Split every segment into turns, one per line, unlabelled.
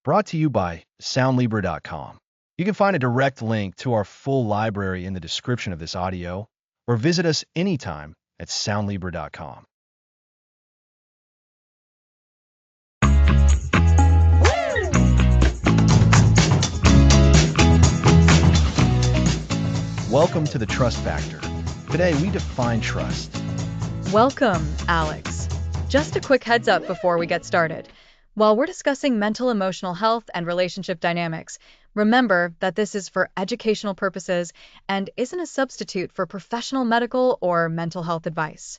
brought to you by Soundlibra.com. You can find a direct link to our full library in the description of this audio, or visit us anytime at Soundlibra.com. Welcome to the Trust Factor. Today we define trust.
Welcome, Alex. Just a quick heads up before we get started. While we're discussing mental emotional health and relationship dynamics, remember that this is for educational purposes and isn't a substitute for professional medical or mental health advice.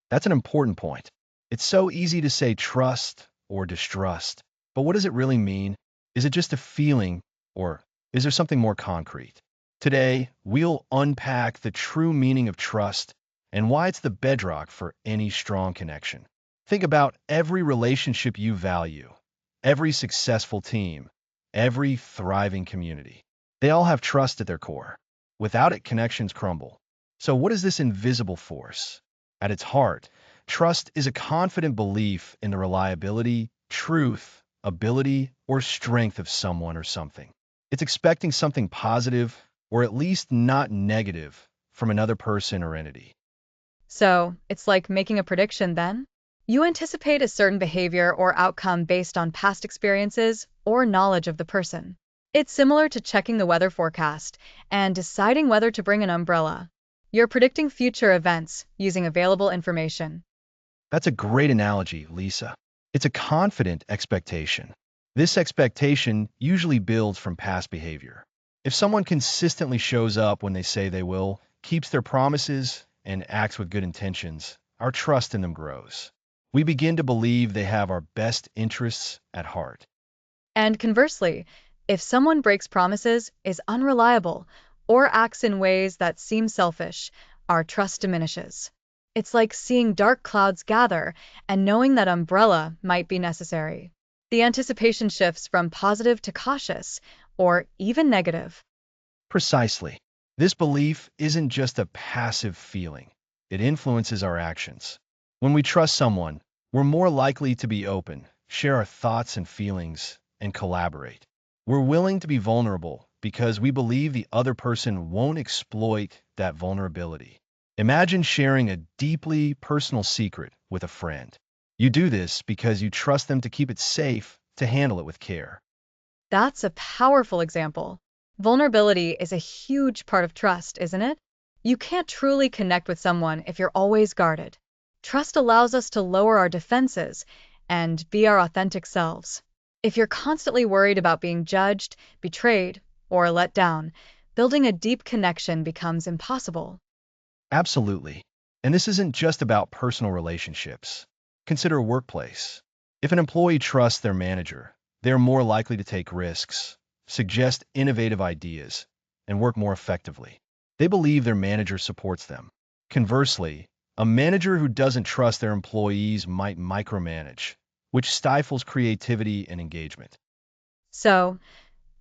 That's an important point. It's so easy to say trust or distrust, but what does it really mean? Is it just a feeling, or is there something more concrete? Today, we'll unpack the true meaning of trust and why it's the bedrock for any strong connection. Think about every relationship you value, every successful team, every thriving community. They all have trust at their core. Without it, connections crumble. So what is this invisible force? At its heart, trust is a confident belief in the reliability, truth, ability, or strength of someone or something. It's expecting something positive, or at least not negative, from another person or entity.
So, it's like making a prediction then? You anticipate a certain behavior or outcome based on past experiences or knowledge of the person. It's similar to checking the weather forecast and deciding whether to bring an umbrella. You're predicting future events using available information.
That's a great analogy, Lisa. It's a confident expectation. This expectation usually builds from past behavior. If someone consistently shows up when they say they will, keeps their promises, and acts with good intentions, our trust in them grows. We begin to believe they have our best interests at heart.
And conversely, if someone breaks promises, is unreliable, or acts in ways that seem selfish, our trust diminishes. It's like seeing dark clouds gather and knowing that umbrella might be necessary. The anticipation shifts from positive to cautious, or even negative.
Precisely. This belief isn't just a passive feeling. It influences our actions. When we trust someone, we're more likely to be open, share our thoughts and feelings, and collaborate. We're willing to be vulnerable because we believe the other person won't exploit that vulnerability. Imagine sharing a deeply personal secret with a friend. You do this because you trust them to keep it safe, to handle it with care.
That's a powerful example. Vulnerability is a huge part of trust, isn't it? You can't truly connect with someone if you're always guarded. Trust allows us to lower our defenses and be our authentic selves. If you're constantly worried about being judged, betrayed, or let down, building a deep connection becomes impossible.
Absolutely. And this isn't just about personal relationships. Consider a workplace. If an employee trusts their manager, they're more likely to take risks, suggest innovative ideas, and work more effectively. They believe their manager supports them. Conversely, a manager who doesn't trust their employees might micromanage, which stifles creativity and engagement.
So,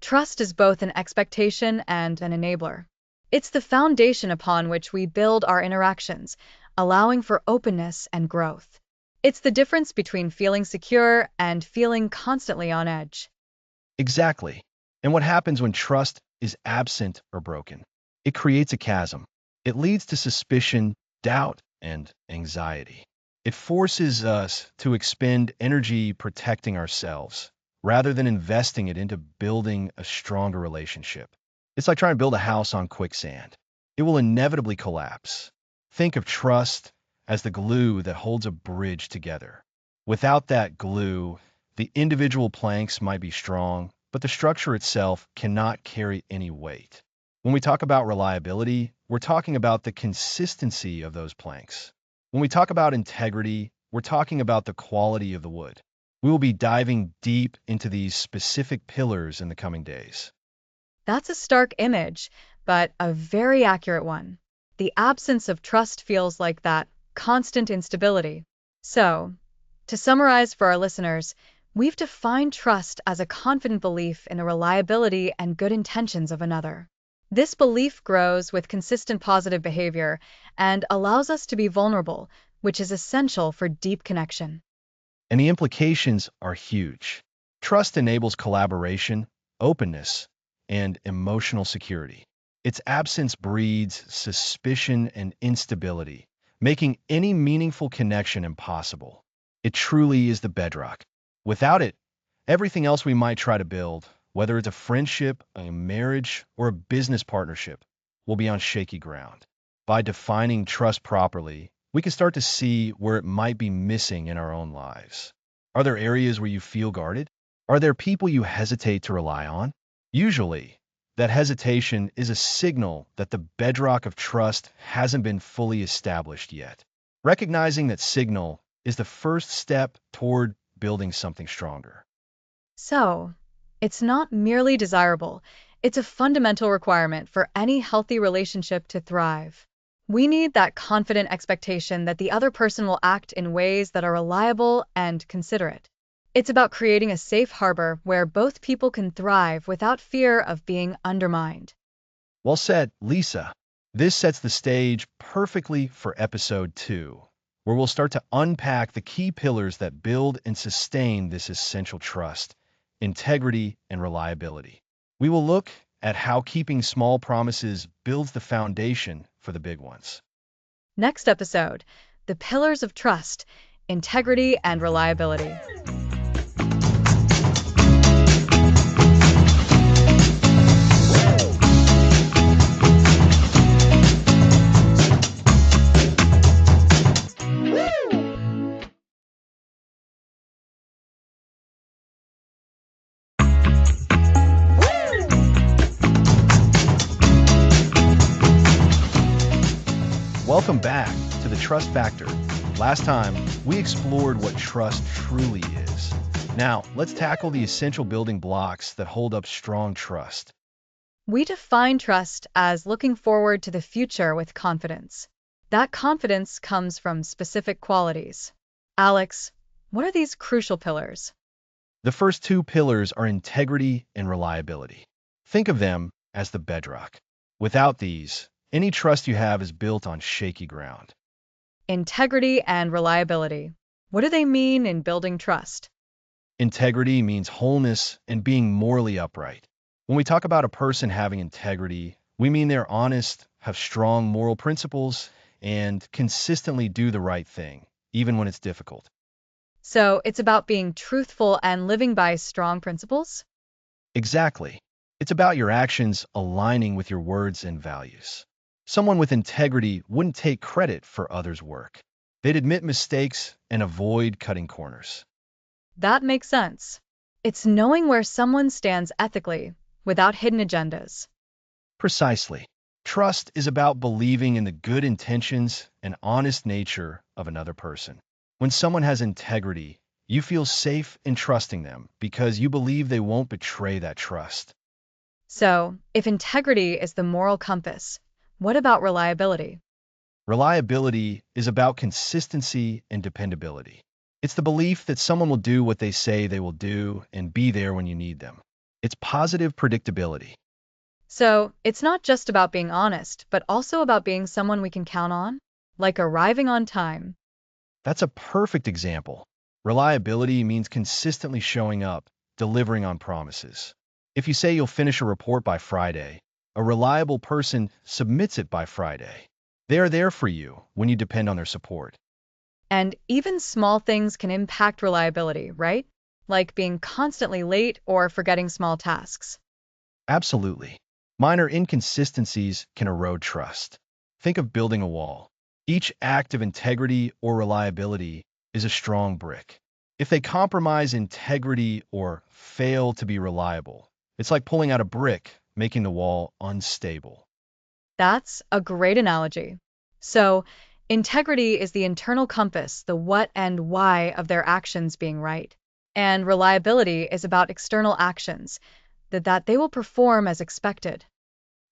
trust is both an expectation and an enabler. It's the foundation upon which we build our interactions, allowing for openness and growth. It's the difference between feeling secure and feeling constantly on edge.
Exactly. And what happens when trust is absent or broken? It creates a chasm. It leads to suspicion, doubt, and anxiety. It forces us to expend energy protecting ourselves rather than investing it into building a stronger relationship. It's like trying to build a house on quicksand. It will inevitably collapse. Think of trust as the glue that holds a bridge together. Without that glue, the individual planks might be strong, but the structure itself cannot carry any weight. When we talk about reliability, we're talking about the consistency of those planks. When we talk about integrity, we're talking about the quality of the wood. We will be diving deep into these specific pillars in the coming days.
That's a stark image, but a very accurate one. The absence of trust feels like that constant instability. So, to summarize for our listeners, we've defined trust as a confident belief in the reliability and good intentions of another. This belief grows with consistent positive behavior and allows us to be vulnerable, which is essential for deep connection.
And the implications are huge. Trust enables collaboration, openness, and emotional security. Its absence breeds suspicion and instability, making any meaningful connection impossible. It truly is the bedrock. Without it, everything else we might try to build, whether it's a friendship, a marriage, or a business partnership, will be on shaky ground. By defining trust properly, we can start to see where it might be missing in our own lives. Are there areas where you feel guarded? Are there people you hesitate to rely on? Usually, that hesitation is a signal that the bedrock of trust hasn't been fully established yet. Recognizing that signal is the first step toward building something stronger.
So, it's not merely desirable, it's a fundamental requirement for any healthy relationship to thrive. We need that confident expectation that the other person will act in ways that are reliable and considerate. It's about creating a safe harbor where both people can thrive without fear of being undermined.
Well said, Lisa. This sets the stage perfectly for episode 2, where we'll start to unpack the key pillars that build and sustain this essential trust, integrity, and reliability. We will look at how keeping small promises builds the foundation for the big ones.
Next episode, the pillars of trust, integrity, and reliability.
Welcome back to the Trust Factor. Last time, we explored what trust truly is. Now, let's tackle the essential building blocks that hold up strong trust.
We define trust as looking forward to the future with confidence. That confidence comes from specific qualities. Alex, what are these crucial pillars?
The first two pillars are integrity and reliability. Think of them as the bedrock. Without these, any trust you have is built on shaky ground.
Integrity and reliability. What do they mean in building trust?
Integrity means wholeness and being morally upright. When we talk about a person having integrity, we mean they're honest, have strong moral principles, and consistently do the right thing, even when it's difficult.
So it's about being truthful and living by strong principles?
Exactly. It's about your actions aligning with your words and values. Someone with integrity wouldn't take credit for others' work. They'd admit mistakes and avoid cutting corners.
That makes sense. It's knowing where someone stands ethically, without hidden agendas.
Precisely. Trust is about believing in the good intentions and honest nature of another person. When someone has integrity, you feel safe in trusting them because you believe they won't betray that trust.
So, if integrity is the moral compass, what about reliability?
Reliability is about consistency and dependability. It's the belief that someone will do what they say they will do and be there when you need them. It's positive predictability.
So, it's not just about being honest, but also about being someone we can count on, like arriving on time.
That's a perfect example. Reliability means consistently showing up, delivering on promises. If you say you'll finish a report by Friday, a reliable person submits it by Friday. They are there for you when you depend on their support.
And even small things can impact reliability, right? Like being constantly late or forgetting small tasks.
Absolutely. Minor inconsistencies can erode trust. Think of building a wall. Each act of integrity or reliability is a strong brick. If they compromise integrity or fail to be reliable, it's like pulling out a brick, making the wall unstable.
That's a great analogy. So, integrity is the internal compass, the what and why of their actions being right. And reliability is about external actions, that they will perform as expected.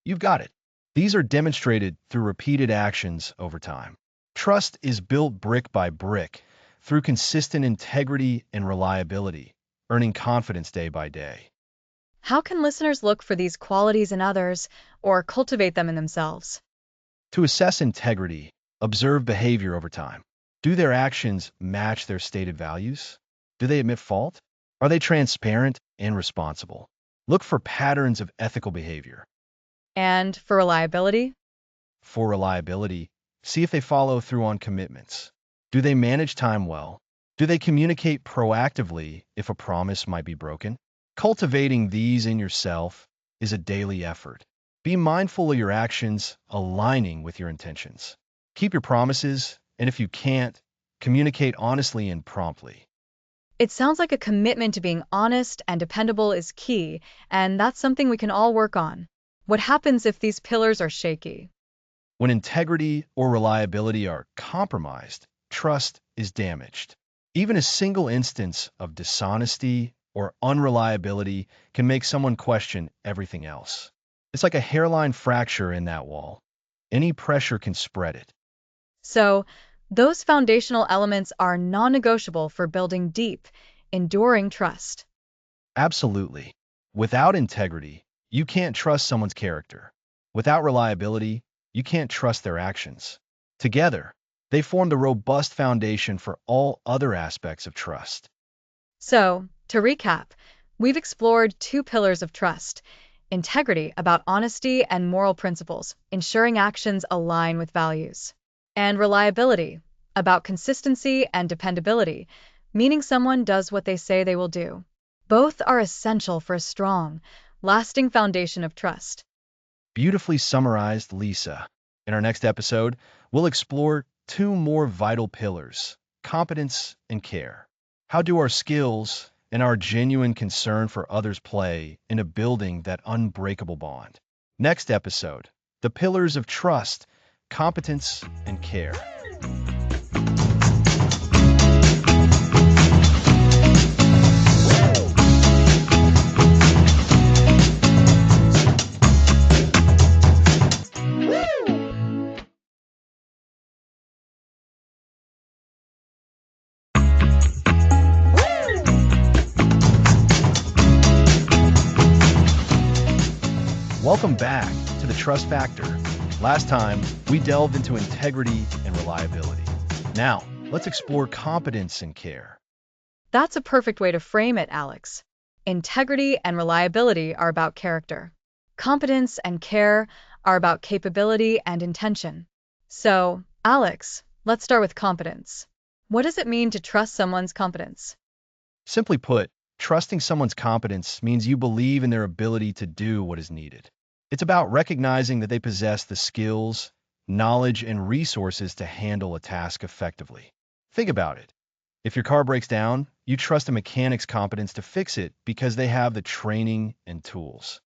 You've got it. These are demonstrated through repeated actions over time. Trust is built brick by brick through consistent integrity and reliability, earning confidence day by day.
How can listeners look for these qualities in others or cultivate them in themselves?
To assess integrity, observe behavior over time. Do their actions match their stated values? Do they admit fault? Are they transparent and responsible? Look for patterns of ethical behavior.
And for reliability?
For reliability, see if they follow through on commitments. Do they manage time well? Do they communicate proactively if a promise might be broken? Cultivating these in yourself is a daily effort. Be mindful of your actions aligning with your intentions. Keep your promises, and if you can't, communicate honestly and promptly.
It sounds like a commitment to being honest and dependable is key, and that's something we can all work on. What happens if these pillars are shaky?
When integrity or reliability are compromised, trust is damaged. Even a single instance of dishonesty or unreliability can make someone question everything else. It's like a hairline fracture in that wall. Any pressure can spread it.
So, those foundational elements are non negotiable for building deep, enduring trust.
Absolutely. Without integrity, you can't trust someone's character. Without reliability, you can't trust their actions. Together, they form the robust foundation for all other aspects of trust.
So, to recap, we've explored two pillars of trust: integrity, about honesty and moral principles, ensuring actions align with values, and reliability, about consistency and dependability, meaning someone does what they say they will do. Both are essential for a strong, lasting foundation of trust.
Beautifully summarized, Lisa. In our next episode, we'll explore two more vital pillars: competence and care. How do our skills and our genuine concern for others play in building that unbreakable bond? Next episode, the pillars of trust, competence, and care. Welcome back to the Trust Factor. Last time, we delved into integrity and reliability. Now, let's explore competence and care.
That's a perfect way to frame it, Alex. Integrity and reliability are about character. Competence and care are about capability and intention. So, Alex, let's start with competence. What does it mean to trust someone's competence?
Simply put, trusting someone's competence means you believe in their ability to do what is needed. It's about recognizing that they possess the skills, knowledge, and resources to handle a task effectively. Think about it. If your car breaks down, you trust a mechanic's competence to fix it because they have the training and tools.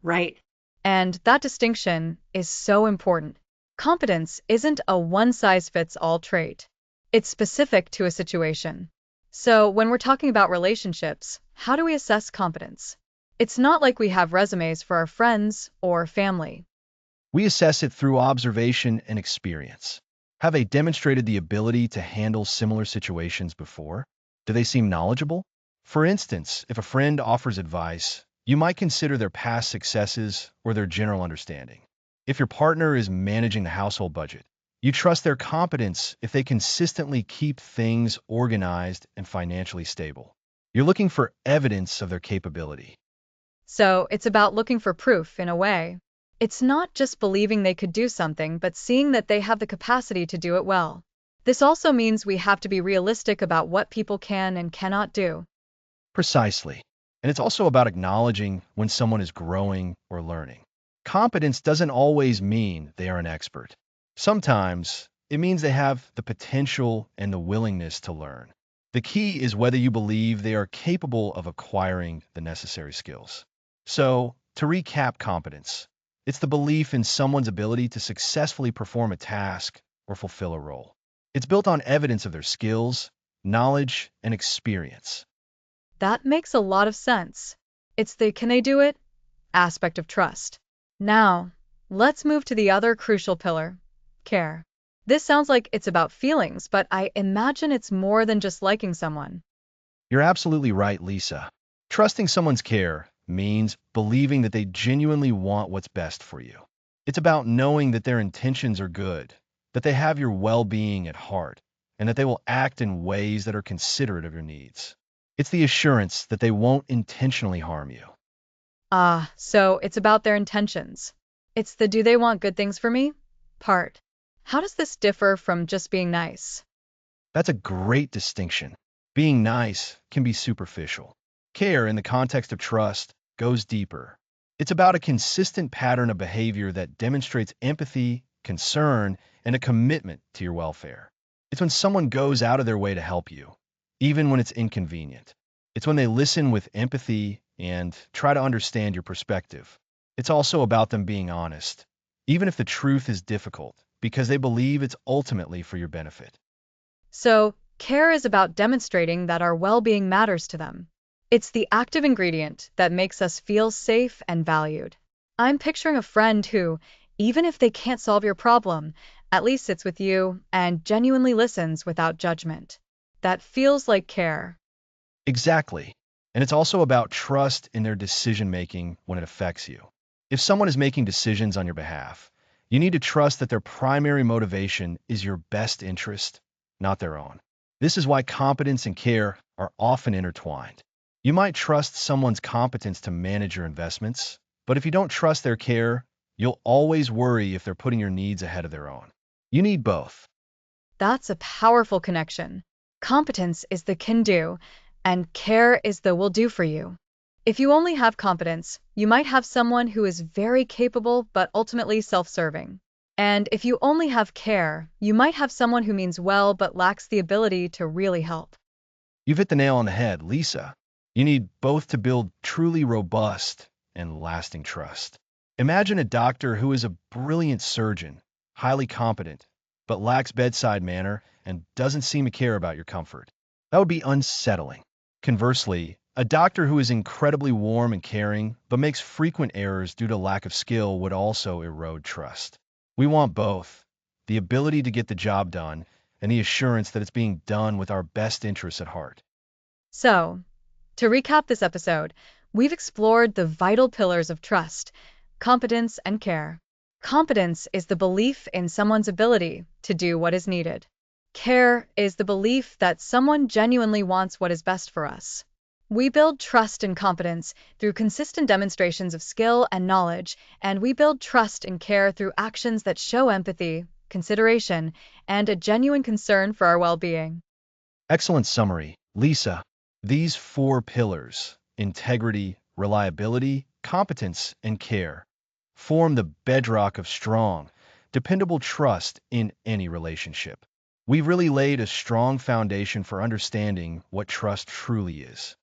Right. And that distinction is so important. Competence isn't a one size fits all trait, it's specific to a situation. So, when we're talking about relationships, how do we assess competence? It's not like we have resumes for our friends or family.
We assess it through observation and experience. Have they demonstrated the ability to handle similar situations before? Do they seem knowledgeable? For instance, if a friend offers advice, you might consider their past successes or their general understanding. If your partner is managing the household budget, you trust their competence if they consistently keep things organized and financially stable. You're looking for evidence of their capability.
So, it's about looking for proof in a way. It's not just believing they could do something, but seeing that they have the capacity to do it well. This also means we have to be realistic about what people can and cannot do.
Precisely. And it's also about acknowledging when someone is growing or learning. Competence doesn't always mean they are an expert. Sometimes it means they have the potential and the willingness to learn. The key is whether you believe they are capable of acquiring the necessary skills. So, to recap competence, it's the belief in someone's ability to successfully perform a task or fulfill a role. It's built on evidence of their skills, knowledge, and experience.
That makes a lot of sense. It's the can they do it aspect of trust. Now, let's move to the other crucial pillar: care. This sounds like it's about feelings, but I imagine it's more than just liking someone.
You're absolutely right, Lisa. Trusting someone's care means believing that they genuinely want what's best for you. It's about knowing that their intentions are good, that they have your well-being at heart, and that they will act in ways that are considerate of your needs. It's the assurance that they won't intentionally harm you.
Ah, so it's about their intentions. It's the do they want good things for me part. How does this differ from just being nice?
That's a great distinction. Being nice can be superficial. Care, in the context of trust, goes deeper. It's about a consistent pattern of behavior that demonstrates empathy, concern, and a commitment to your welfare. It's when someone goes out of their way to help you, even when it's inconvenient. It's when they listen with empathy and try to understand your perspective. It's also about them being honest, even if the truth is difficult, because they believe it's ultimately for your benefit.
So, care is about demonstrating that our well being matters to them. It's the active ingredient that makes us feel safe and valued. I'm picturing a friend who, even if they can't solve your problem, at least sits with you and genuinely listens without judgment. That feels like care.
Exactly. And it's also about trust in their decision making when it affects you. If someone is making decisions on your behalf, you need to trust that their primary motivation is your best interest, not their own. This is why competence and care are often intertwined. You might trust someone's competence to manage your investments, but if you don't trust their care, you'll always worry if they're putting your needs ahead of their own. You need both.
That's a powerful connection. Competence is the can do, and care is the will do for you. If you only have competence, you might have someone who is very capable but ultimately self serving. And if you only have care, you might have someone who means well but lacks the ability to really help.
You've hit the nail on the head, Lisa. You need both to build truly robust and lasting trust. Imagine a doctor who is a brilliant surgeon, highly competent, but lacks bedside manner and doesn't seem to care about your comfort. That would be unsettling. Conversely, a doctor who is incredibly warm and caring, but makes frequent errors due to lack of skill would also erode trust. We want both, the ability to get the job done and the assurance that it's being done with our best interests at heart.
So, to recap this episode, we've explored the vital pillars of trust, competence, and care. Competence is the belief in someone's ability to do what is needed. Care is the belief that someone genuinely wants what is best for us. We build trust and competence through consistent demonstrations of skill and knowledge, and we build trust and care through actions that show empathy, consideration, and a genuine concern for our well being.
Excellent summary, Lisa. These four pillars, integrity, reliability, competence, and care, form the bedrock of strong, dependable trust in any relationship. We've really laid a strong foundation for understanding what trust truly is.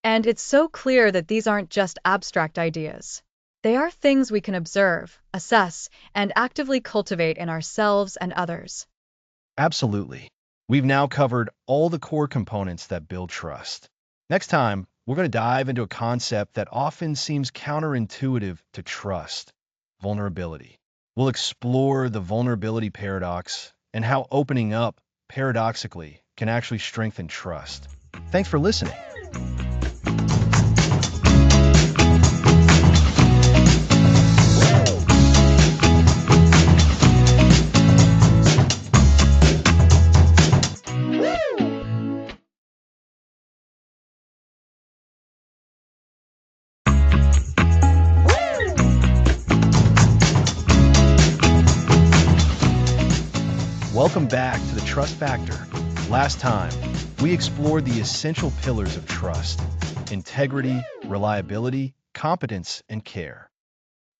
And it's so clear that these aren't just abstract ideas. They are things we can observe, assess, and actively cultivate in ourselves and others.
Absolutely. We've now covered all the core components that build trust. Next time, we're going to dive into a concept that often seems counterintuitive to trust: vulnerability. We'll explore the vulnerability paradox and how opening up, paradoxically, can actually strengthen trust. Thanks for listening. Welcome back to the Trust Factor. Last time, we explored the essential pillars of trust: integrity, reliability, competence, and care.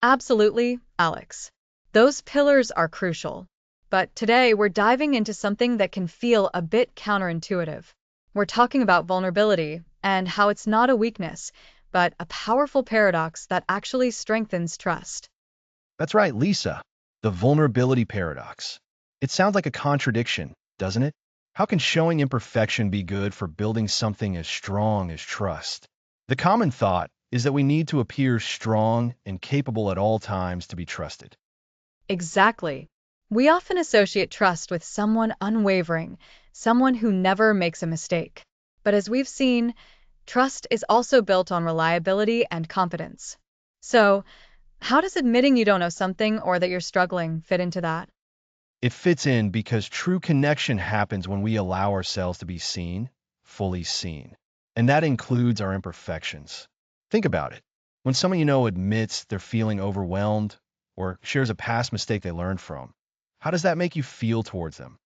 Absolutely, Alex. Those pillars are crucial. But today we're diving into something that can feel a bit counterintuitive. We're talking about vulnerability and how it's not a weakness, but a powerful paradox that actually strengthens trust.
That's right, Lisa. The vulnerability paradox. It sounds like a contradiction, doesn't it? How can showing imperfection be good for building something as strong as trust? The common thought is that we need to appear strong and capable at all times to be trusted.
Exactly. We often associate trust with someone unwavering, someone who never makes a mistake. But as we've seen, trust is also built on reliability and competence. So, how does admitting you don't know something or that you're struggling fit into that?
It fits in because true connection happens when we allow ourselves to be seen, fully seen. and that includes our imperfections. Think about it. When someone you know admits they're feeling overwhelmed or shares a past mistake they learned from, how does that make you feel towards them?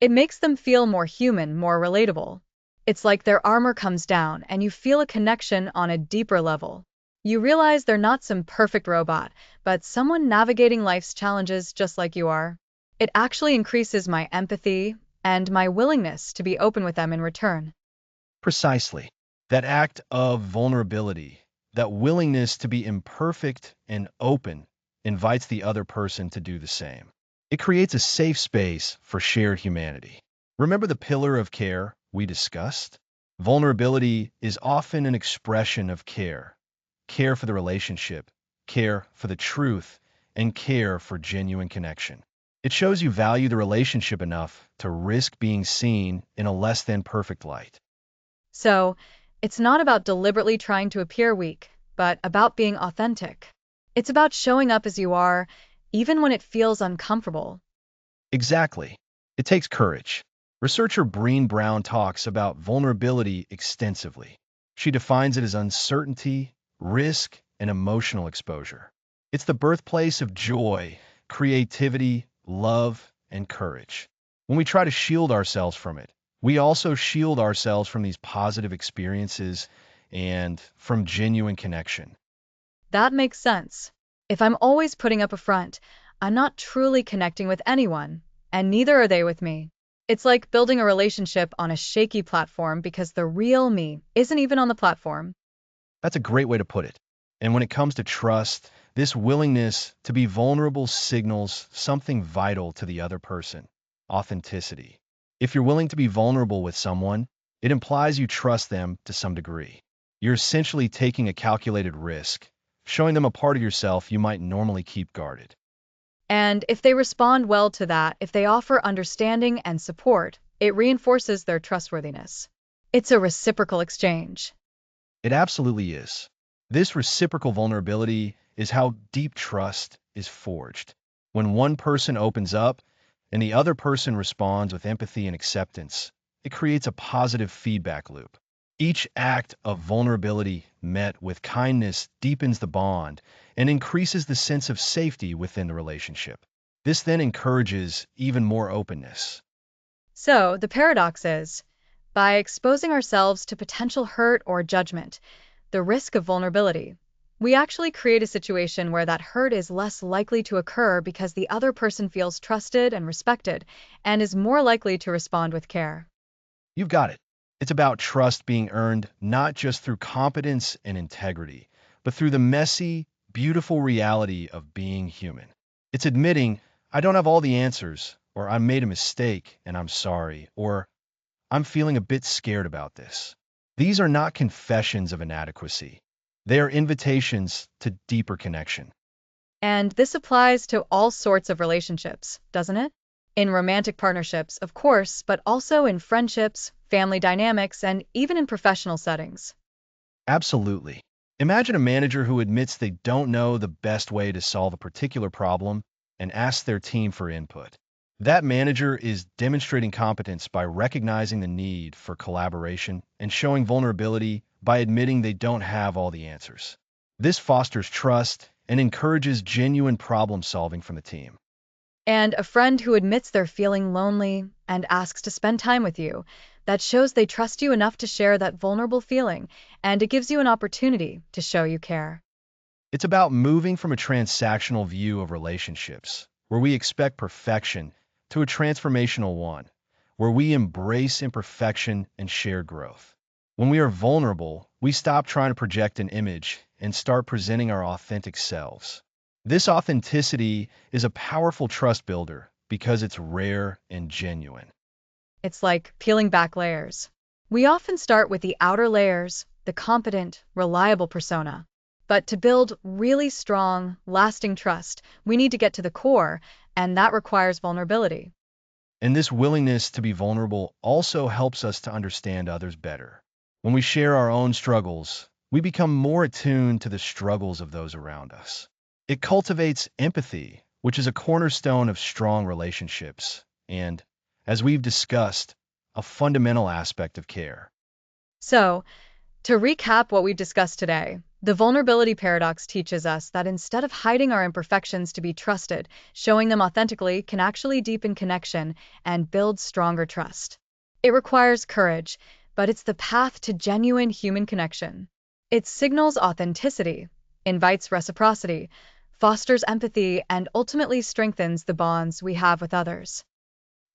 It makes them feel more human, more relatable. It's like their armor comes down and you feel a connection on a deeper level. You realize they're not some perfect robot, but someone navigating life's challenges just like you are. It actually increases my empathy and my willingness to be open with them in return.
Precisely. That act of vulnerability, that willingness to be imperfect and open, invites the other person to do the same. It creates a safe space for shared humanity. Remember the pillar of care we discussed? Vulnerability is often an expression of care. Care for the relationship, care for the truth, and care for genuine connection. It shows you value the relationship enough to risk being seen in a less than perfect light.
So, it's not about deliberately trying to appear weak, but about being authentic. It's about showing up as you are, even when it feels uncomfortable.
Exactly. It takes courage. Researcher Breen Brown talks about vulnerability extensively. She defines it as uncertainty, risk, and emotional exposure. It's the birthplace of joy, creativity, love, and courage. When we try to shield ourselves from it, we also shield ourselves from these positive experiences and from genuine connection.
That makes sense. If I'm always putting up a front, I'm not truly connecting with anyone, and neither are they with me. It's like building a relationship on a shaky platform because the real me isn't even on the platform.
That's a great way to put it. And when it comes to trust, this willingness to be vulnerable signals something vital to the other person: authenticity. If you're willing to be vulnerable with someone, it implies you trust them to some degree. You're essentially taking a calculated risk, showing them a part of yourself you might normally keep guarded.
And if they respond well to that, if they offer understanding and support, it reinforces their trustworthiness. It's a reciprocal exchange.
It absolutely is. This reciprocal vulnerability is how deep trust is forged. When one person opens up and the other person responds with empathy and acceptance, it creates a positive feedback loop. Each act of vulnerability met with kindness deepens the bond and increases the sense of safety within the relationship. This then encourages even more openness.
So, the paradox is, by exposing ourselves to potential hurt or judgment, the risk of vulnerability, we actually create a situation where that hurt is less likely to occur because the other person feels trusted and respected and is more likely to respond with care.
You've got it. It's about trust being earned not just through competence and integrity, but through the messy, beautiful reality of being human. It's admitting, I don't have all the answers, or I made a mistake and I'm sorry, or I'm feeling a bit scared about this. These are not confessions of inadequacy. They are invitations to deeper connection.
And this applies to all sorts of relationships, doesn't it? In romantic partnerships, of course, but also in friendships, family dynamics, and even in professional settings.
Absolutely. Imagine a manager who admits they don't know the best way to solve a particular problem and asks their team for input. That manager is demonstrating competence by recognizing the need for collaboration and showing vulnerability by admitting they don't have all the answers. This fosters trust and encourages genuine problem solving from the team.
And a friend who admits they're feeling lonely and asks to spend time with you, that shows they trust you enough to share that vulnerable feeling, and it gives you an opportunity to show you care.
It's about moving from a transactional view of relationships, where we expect perfection, to a transformational one, where we embrace imperfection and share growth. When we are vulnerable, we stop trying to project an image and start presenting our authentic selves. This authenticity is a powerful trust builder because it's rare and genuine.
It's like peeling back layers. We often start with the outer layers, the competent, reliable persona. But to build really strong, lasting trust, we need to get to the core, and that requires vulnerability.
And this willingness to be vulnerable also helps us to understand others better. When we share our own struggles, we become more attuned to the struggles of those around us. It cultivates empathy, which is a cornerstone of strong relationships, and, as we've discussed, a fundamental aspect of care.
So, to recap what we discussed today, the vulnerability paradox teaches us that instead of hiding our imperfections to be trusted, showing them authentically can actually deepen connection and build stronger trust. It requires courage, but it's the path to genuine human connection. It signals authenticity, invites reciprocity, fosters empathy, and ultimately strengthens the bonds we have with others.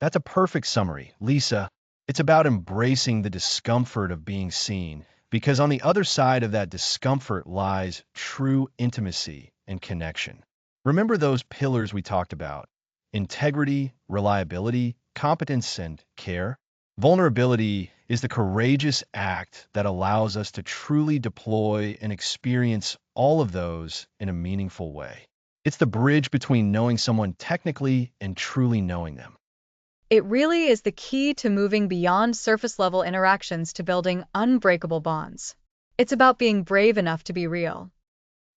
That's a perfect summary, Lisa. It's about embracing the discomfort of being seen, because on the other side of that discomfort lies true intimacy and connection. Remember those pillars we talked about: integrity, reliability, competence, and care? Vulnerability is the courageous act that allows us to truly deploy and experience all of those in a meaningful way. It's the bridge between knowing someone technically and truly knowing them.
It really is the key to moving beyond surface level interactions to building unbreakable bonds. It's about being brave enough to be real.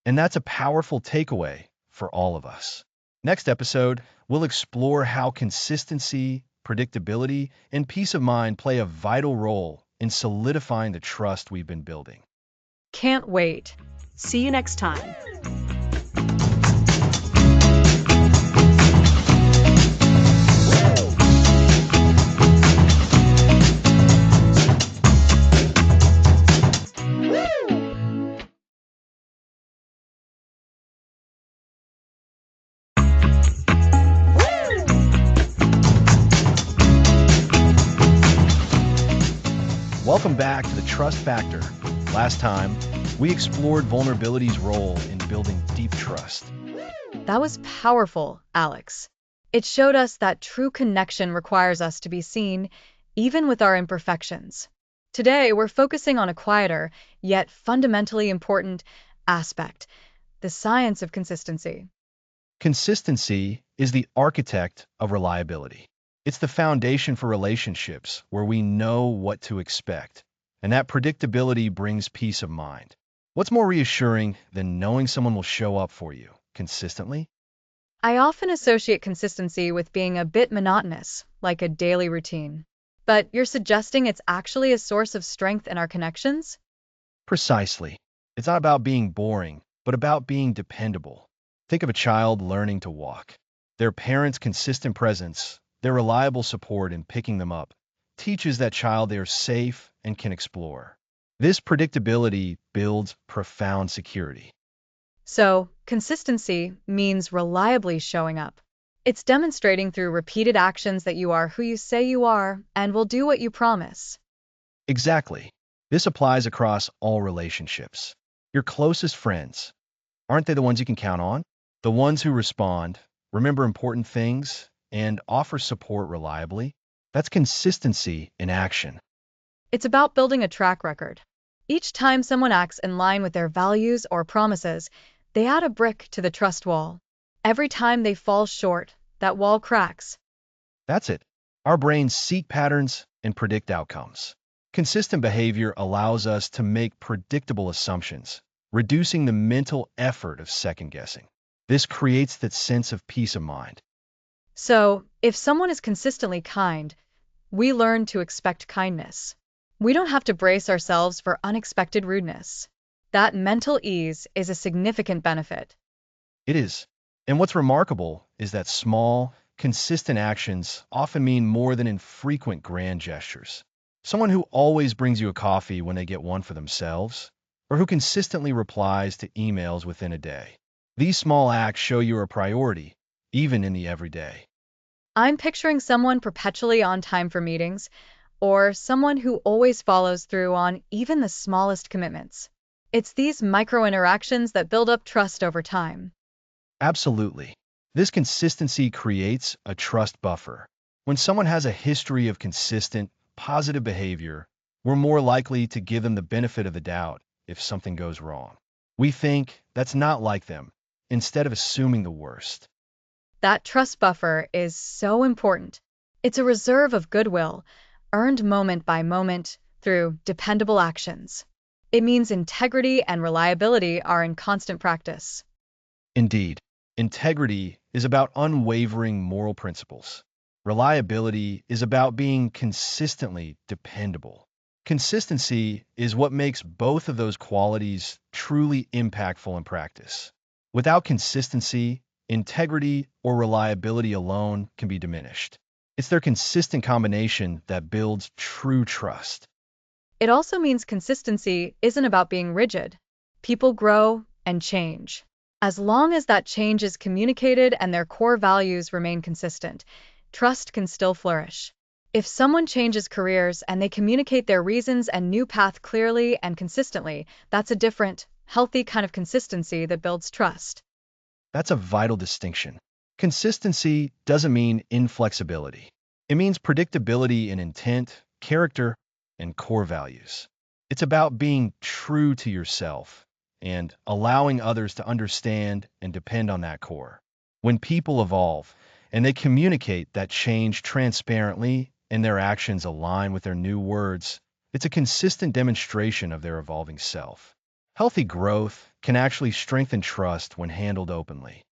And that's a powerful takeaway for all of us. Next episode, we'll explore how consistency, predictability, and peace of mind play a vital role in solidifying the trust we've been building.
Can't wait.
See you next time.
Welcome back to the Trust Factor. Last time, we explored vulnerability's role in building deep trust.
That was powerful, Alex. It showed us that true connection requires us to be seen, even with our imperfections. Today, we're focusing on a quieter, yet fundamentally important aspect: the science of consistency.
Consistency is the architect of reliability. It's the foundation for relationships where we know what to expect, and that predictability brings peace of mind. What's more reassuring than knowing someone will show up for you consistently?
I often associate consistency with being a bit monotonous, like a daily routine. But you're suggesting it's actually a source of strength in our connections?
Precisely. It's not about being boring, but about being dependable. Think of a child learning to walk. Their parents' consistent presence, their reliable support in picking them up, teaches that child they are safe and can explore. This predictability builds profound security.
So, consistency means reliably showing up. It's demonstrating through repeated actions that you are who you say you are and will do what you promise.
Exactly. This applies across all relationships. Your closest friends, aren't they the ones you can count on? The ones who respond, remember important things, and offer support reliably? That's consistency in action.
It's about building a track record. Each time someone acts in line with their values or promises, they add a brick to the trust wall. Every time they fall short, that wall cracks.
That's it. Our brains seek patterns and predict outcomes. Consistent behavior allows us to make predictable assumptions, reducing the mental effort of second guessing. This creates that sense of peace of mind.
So, if someone is consistently kind, we learn to expect kindness. We don't have to brace ourselves for unexpected rudeness. That mental ease is a significant benefit.
It is. And what's remarkable is that small, consistent actions often mean more than infrequent grand gestures. Someone who always brings you a coffee when they get one for themselves, or who consistently replies to emails within a day. These small acts show you're a priority, even in the everyday.
I'm picturing someone perpetually on time for meetings, or someone who always follows through on even the smallest commitments. It's these micro interactions that build up trust over time.
Absolutely. This consistency creates a trust buffer. When someone has a history of consistent, positive behavior, we're more likely to give them the benefit of the doubt if something goes wrong. We think that's not like them, instead of assuming the worst.
That trust buffer is so important. It's a reserve of goodwill, earned moment by moment through dependable actions. It means integrity and reliability are in constant practice.
Indeed, integrity is about unwavering moral principles. Reliability is about being consistently dependable. Consistency is what makes both of those qualities truly impactful in practice. Without consistency, integrity or reliability alone can be diminished. It's their consistent combination that builds true trust.
It also means consistency isn't about being rigid. People grow and change. As long as that change is communicated and their core values remain consistent, trust can still flourish. If someone changes careers and they communicate their reasons and new path clearly and consistently, that's a different, healthy kind of consistency that builds trust.
That's a vital distinction. Consistency doesn't mean inflexibility. It means predictability in intent, character, and core values. It's about being true to yourself and allowing others to understand and depend on that core. When people evolve and they communicate that change transparently and their actions align with their new words, it's a consistent demonstration of their evolving self. Healthy growth can actually strengthen trust when handled openly.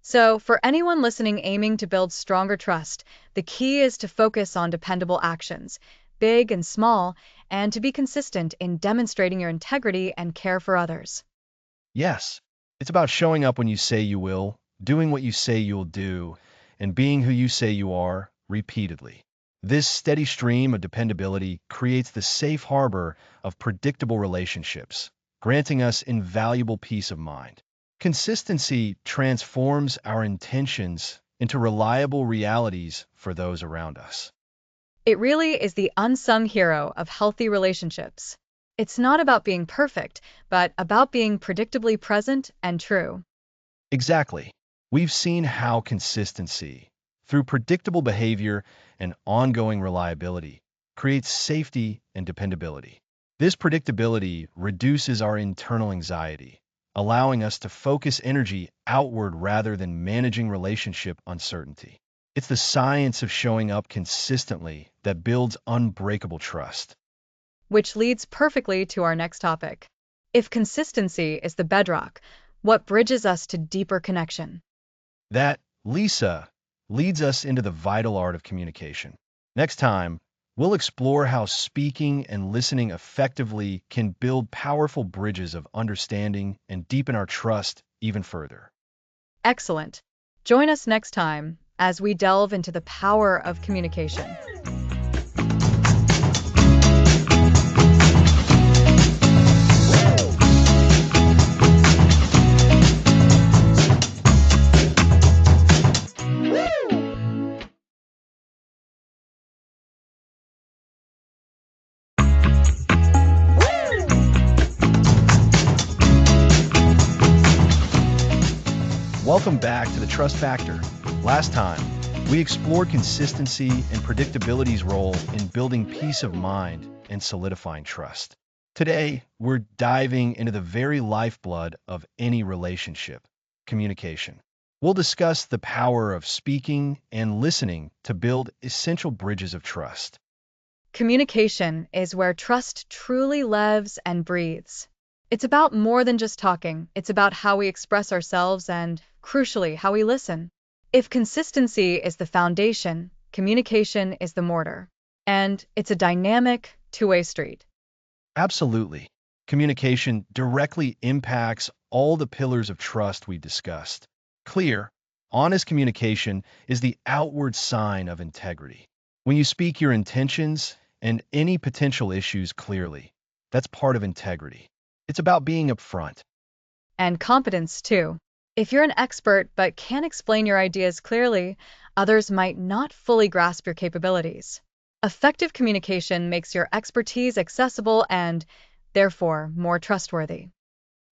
So, for anyone listening aiming to build stronger trust, the key is to focus on dependable actions, big and small, and to be consistent in demonstrating your integrity and care for others.
Yes, it's about showing up when you say you will, doing what you say you'll do, and being who you say you are repeatedly. This steady stream of dependability creates the safe harbor of predictable relationships, granting us invaluable peace of mind. Consistency transforms our intentions into reliable realities for those around us.
It really is the unsung hero of healthy relationships. It's not about being perfect, but about being predictably present and true.
Exactly. We've seen how consistency, through predictable behavior and ongoing reliability, creates safety and dependability. This predictability reduces our internal anxiety, allowing us to focus energy outward rather than managing relationship uncertainty. It's the science of showing up consistently that builds unbreakable trust.
Which leads perfectly to our next topic. If consistency is the bedrock, what bridges us to deeper connection?
That, Lisa, leads us into the vital art of communication. Next time, we'll explore how speaking and listening effectively can build powerful bridges of understanding and deepen our trust even further.
Excellent. Join us next time as we delve into the power of communication.
Welcome back to the Trust Factor. Last time, we explored consistency and predictability's role in building peace of mind and solidifying trust. Today, we're diving into the very lifeblood of any relationship, communication. We'll discuss the power of speaking and listening to build essential bridges of trust.
Communication is where trust truly lives and breathes. It's about more than just talking, it's about how we express ourselves and, crucially, how we listen. If consistency is the foundation, communication is the mortar. And it's a dynamic, two-way street.
Absolutely. Communication directly impacts all the pillars of trust we discussed. Clear, honest communication is the outward sign of integrity. When you speak your intentions and any potential issues clearly, that's part of integrity. It's about being upfront.
And competence, too. If you're an expert but can't explain your ideas clearly, others might not fully grasp your capabilities. Effective communication makes your expertise accessible and, therefore, more trustworthy.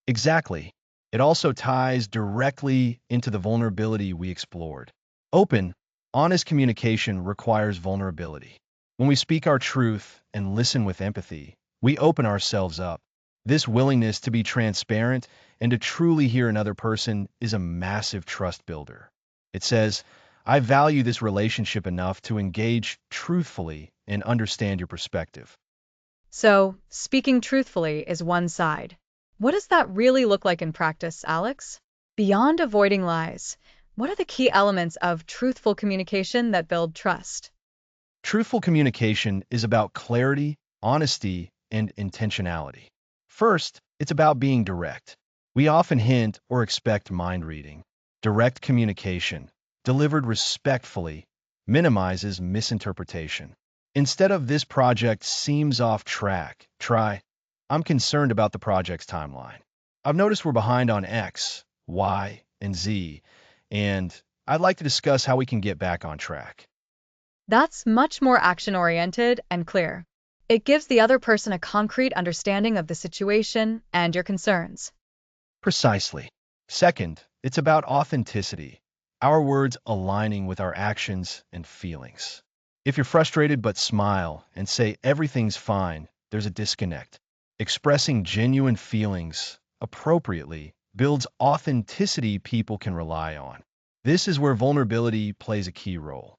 Exactly. It also ties directly into the vulnerability we explored. Open, honest communication requires vulnerability. When we speak our truth and listen with empathy, we open ourselves up. This willingness to be transparent and to truly hear another person is a massive trust builder. It says, I value this relationship enough to engage truthfully and understand your perspective.
So, speaking truthfully is one side. What does that really look like in practice, Alex? Beyond avoiding lies, what are the key elements of truthful communication that build trust?
Truthful communication is about clarity honesty, and intentionality. First, it's about being direct. We often hint or expect mind reading. Direct communication, delivered respectfully, minimizes misinterpretation. Instead of "this project seems off track," try "I'm concerned about the project's timeline. I've noticed we're behind on X, Y, and Z, and I'd like to discuss how we can get back on track."
That's much more action-oriented and clear. It gives the other person a concrete understanding of the situation and your concerns.
Precisely. Second, it's about authenticity, our words aligning with our actions and feelings. If you're frustrated but smile and say everything's fine, there's a disconnect. Expressing genuine feelings appropriately builds authenticity people can rely on. This is where vulnerability plays a key role.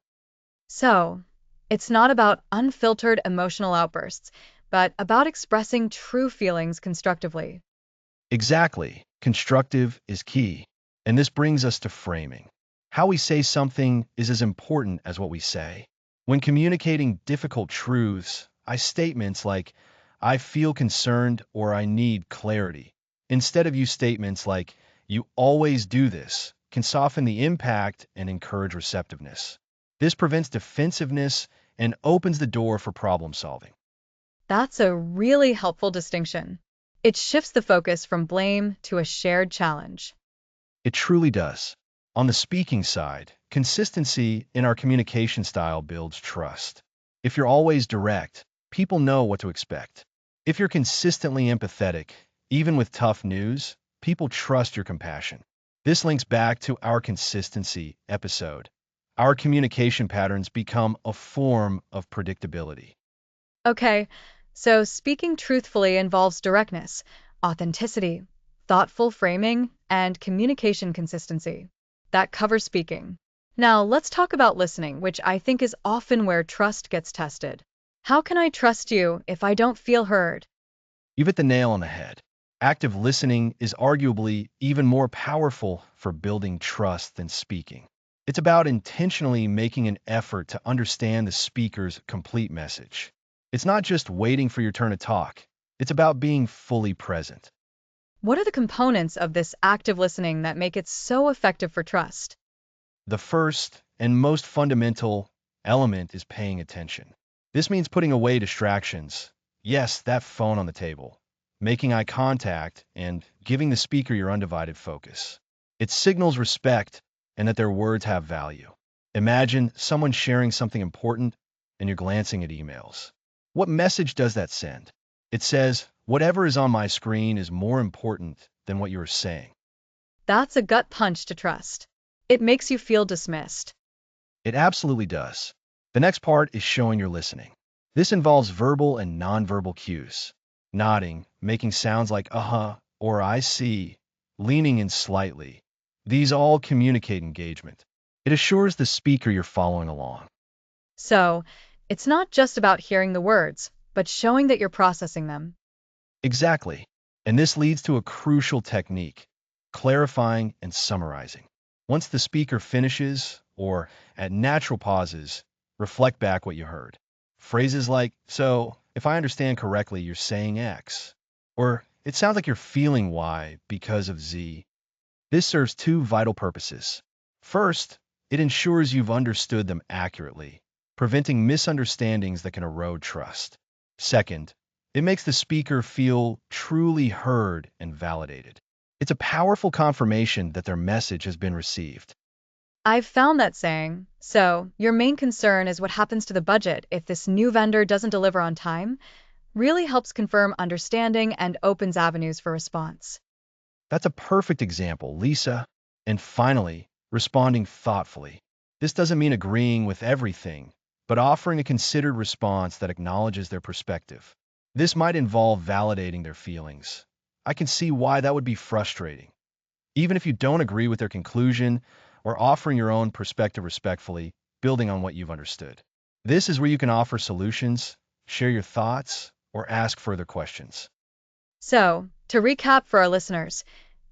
So, it's not about unfiltered emotional outbursts, but about expressing true feelings constructively.
Exactly. Constructive is key. And this brings us to framing. How we say something is as important as what we say. When communicating difficult truths, I statements like, "I feel concerned" or "I need clarity," instead of use statements like, "You always do this," can soften the impact and encourage receptiveness. This prevents defensiveness and opens the door for problem solving.
That's a really helpful distinction. It shifts the focus from blame to a shared challenge.
It truly does. On the speaking side, consistency in our communication style builds trust. If you're always direct, people know what to expect. If you're consistently empathetic, even with tough news, people trust your compassion. This links back to our consistency episode. Our communication patterns become a form of predictability.
Okay, so speaking truthfully involves directness, authenticity, thoughtful framing, and communication consistency. That covers speaking. Now, let's talk about listening, which I think is often where trust gets tested. How can I trust you if I don't feel heard?
You've hit the nail on the head. Active listening is arguably even more powerful for building trust than speaking. It's about intentionally making an effort to understand the speaker's complete message. It's not just waiting for your turn to talk. It's about being fully present.
What are the components of this active listening that make it so effective for trust?
The first and most fundamental element is paying attention. This means putting away distractions. Yes, that phone on the table. Making eye contact and giving the speaker your undivided focus. It signals respect and that their words have value. Imagine someone sharing something important and you're glancing at emails. What message does that send? It says, whatever is on my screen is more important than what you are saying.
That's a gut punch to trust. It makes you feel dismissed.
It absolutely does. The next part is showing you're listening. This involves verbal and nonverbal cues. Nodding, making sounds like uh-huh or I see, leaning in slightly. These all communicate engagement. It assures the speaker you're following along.
So, it's not just about hearing the words, but showing that you're processing them.
Exactly. And this leads to a crucial technique, clarifying and summarizing. Once the speaker finishes, or at natural pauses, reflect back what you heard. Phrases like, "So, if I understand correctly, you're saying X," or "It sounds like you're feeling Y because of Z." This serves two vital purposes. First, it ensures you've understood them accurately, preventing misunderstandings that can erode trust. Second, it makes the speaker feel truly heard and validated. It's a powerful confirmation that their message has been received.
I've found that saying, "So, your main concern is what happens to the budget if this new vendor doesn't deliver on time," really helps confirm understanding and opens avenues for response.
That's a perfect example, Lisa. And finally, responding thoughtfully. This doesn't mean agreeing with everything, but offering a considered response that acknowledges their perspective. This might involve validating their feelings. I can see why that would be frustrating. Even if you don't agree with their conclusion, or offering your own perspective respectfully, building on what you've understood. This is where you can offer solutions, share your thoughts, or ask further questions.
So, to recap for our listeners,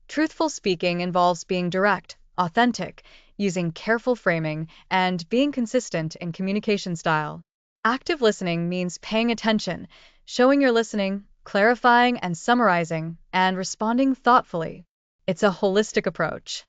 truthful speaking involves being direct, authentic, using careful framing, and being consistent in communication style. Active listening means paying attention, showing you're listening, clarifying and summarizing, and responding thoughtfully. It's a holistic approach.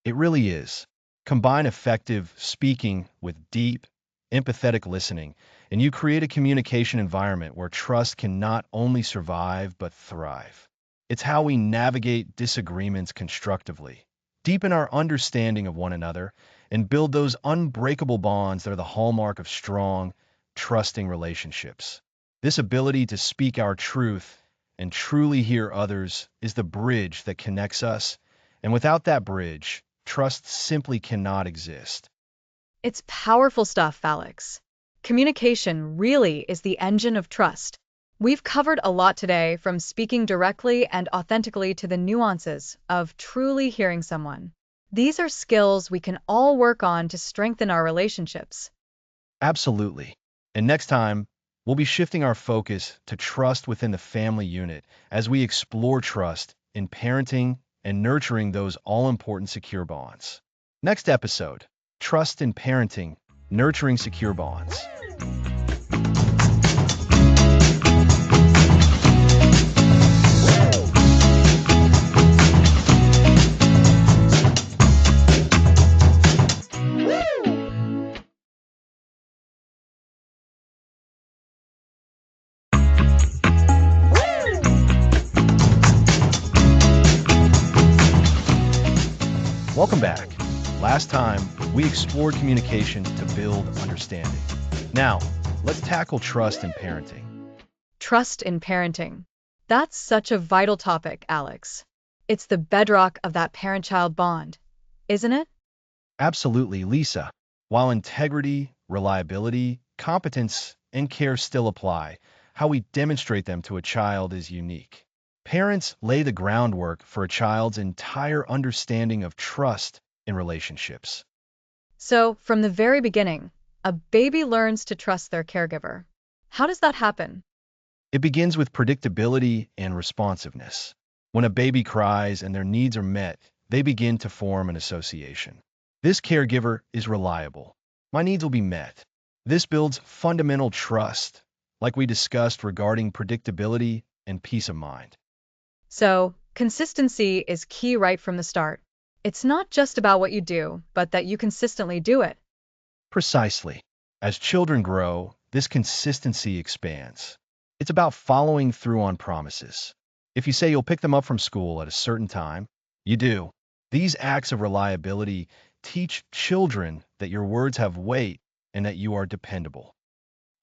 It really is. Combine effective speaking with deep, empathetic listening, and you create a communication environment where trust can not only survive but thrive. It's how we navigate disagreements constructively, deepen our understanding of one another, and build those unbreakable bonds that are the hallmark of strong, trusting relationships. This ability to speak our truth and truly hear others is the bridge that connects us, and without that bridge, trust simply cannot exist.
It's powerful stuff, Alex. Communication really is the engine of trust. We've covered a lot today, from speaking directly and authentically to the nuances of truly hearing someone. These are skills we can all work on to strengthen our relationships.
Absolutely. And next time, we'll be shifting our focus to trust within the family unit as we explore trust in parenting and nurturing those all important secure bonds. Next episode: Trust in Parenting, Nurturing Secure Bonds. Welcome back. Last time, we explored communication to build understanding. Now, let's tackle trust in parenting.
Trust in parenting. That's such a vital topic, Alex. It's the bedrock of that parent-child bond, isn't it?
Absolutely, Lisa. While integrity, reliability, competence, and care still apply, how we demonstrate them to a child is unique. Parents lay the groundwork for a child's entire understanding of trust in relationships.
So, from the very beginning, a baby learns to trust their caregiver. How does that happen?
It begins with predictability and responsiveness. When a baby cries and their needs are met, they begin to form an association. This caregiver is reliable. My needs will be met. This builds fundamental trust, like we discussed regarding predictability and peace of mind.
So, consistency is key right from the start. It's not just about what you do, but that you consistently do it.
Precisely. As children grow, this consistency expands. It's about following through on promises. If you say you'll pick them up from school at a certain time, you do. These acts of reliability teach children that your words have weight and that you are dependable.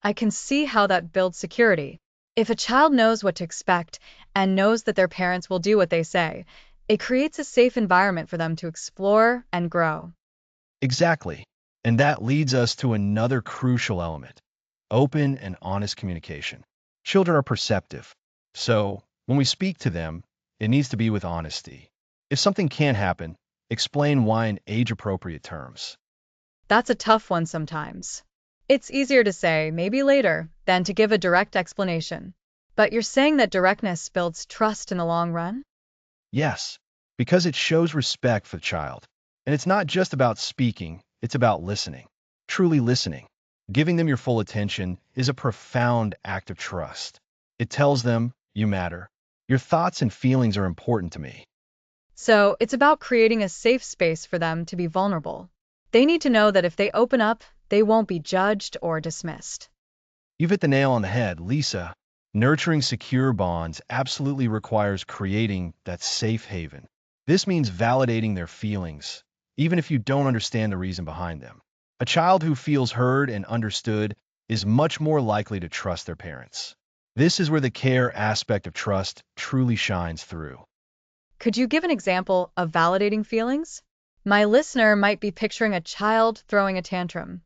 I can see how that builds security. If a child knows what to expect and knows that their parents will do what they say, it creates a safe environment for them to explore and grow.
Exactly. And that leads us to another crucial element: open and honest communication. Children are perceptive. So, when we speak to them, it needs to be with honesty. If something can't happen, explain why in age-appropriate terms.
That's a tough one sometimes. It's easier to say, maybe later, than to give a direct explanation. But you're saying that directness builds trust in the long run?
Yes, because it shows respect for the child. And it's not just about speaking, it's about listening. Truly listening. Giving them your full attention is a profound act of trust. It tells them, you matter. Your thoughts and feelings are important to me.
So, it's about creating a safe space for them to be vulnerable. They need to know that if they open up, they won't be judged or dismissed.
You've hit the nail on the head, Lisa. Nurturing secure bonds absolutely requires creating that safe haven. This means validating their feelings, even if you don't understand the reason behind them. A child who feels heard and understood is much more likely to trust their parents. This is where the care aspect of trust truly shines through.
Could you give an example of validating feelings? My listener might be picturing a child throwing a tantrum.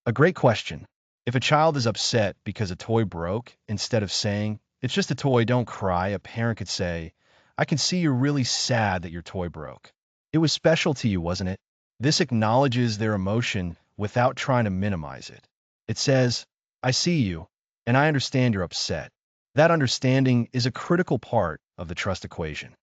A great question. If a child is upset because a toy broke, instead of saying, "It's just a toy, don't cry," a parent could say, "I can see you're really sad that your toy broke. It was special to you, wasn't it?" This acknowledges their emotion without trying to minimize it. It says, "I see you, and I understand you're upset." That understanding is a critical part of the trust equation.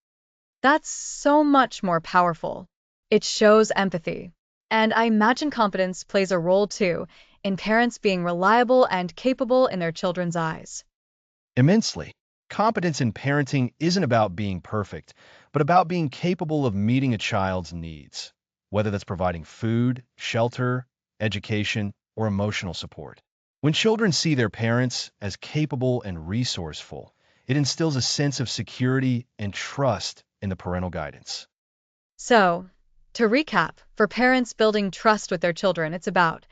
That's so much more powerful. It shows empathy. And I imagine competence plays a role too, in parents being reliable and capable in their children's eyes.
Immensely. Competence in parenting isn't about being perfect, but about being capable of meeting a child's needs, whether that's providing food, shelter, education, or emotional support. When children see their parents as capable and resourceful, it instills a sense of security and trust in the parental guidance.
So, to recap, for parents building trust with their children, it's about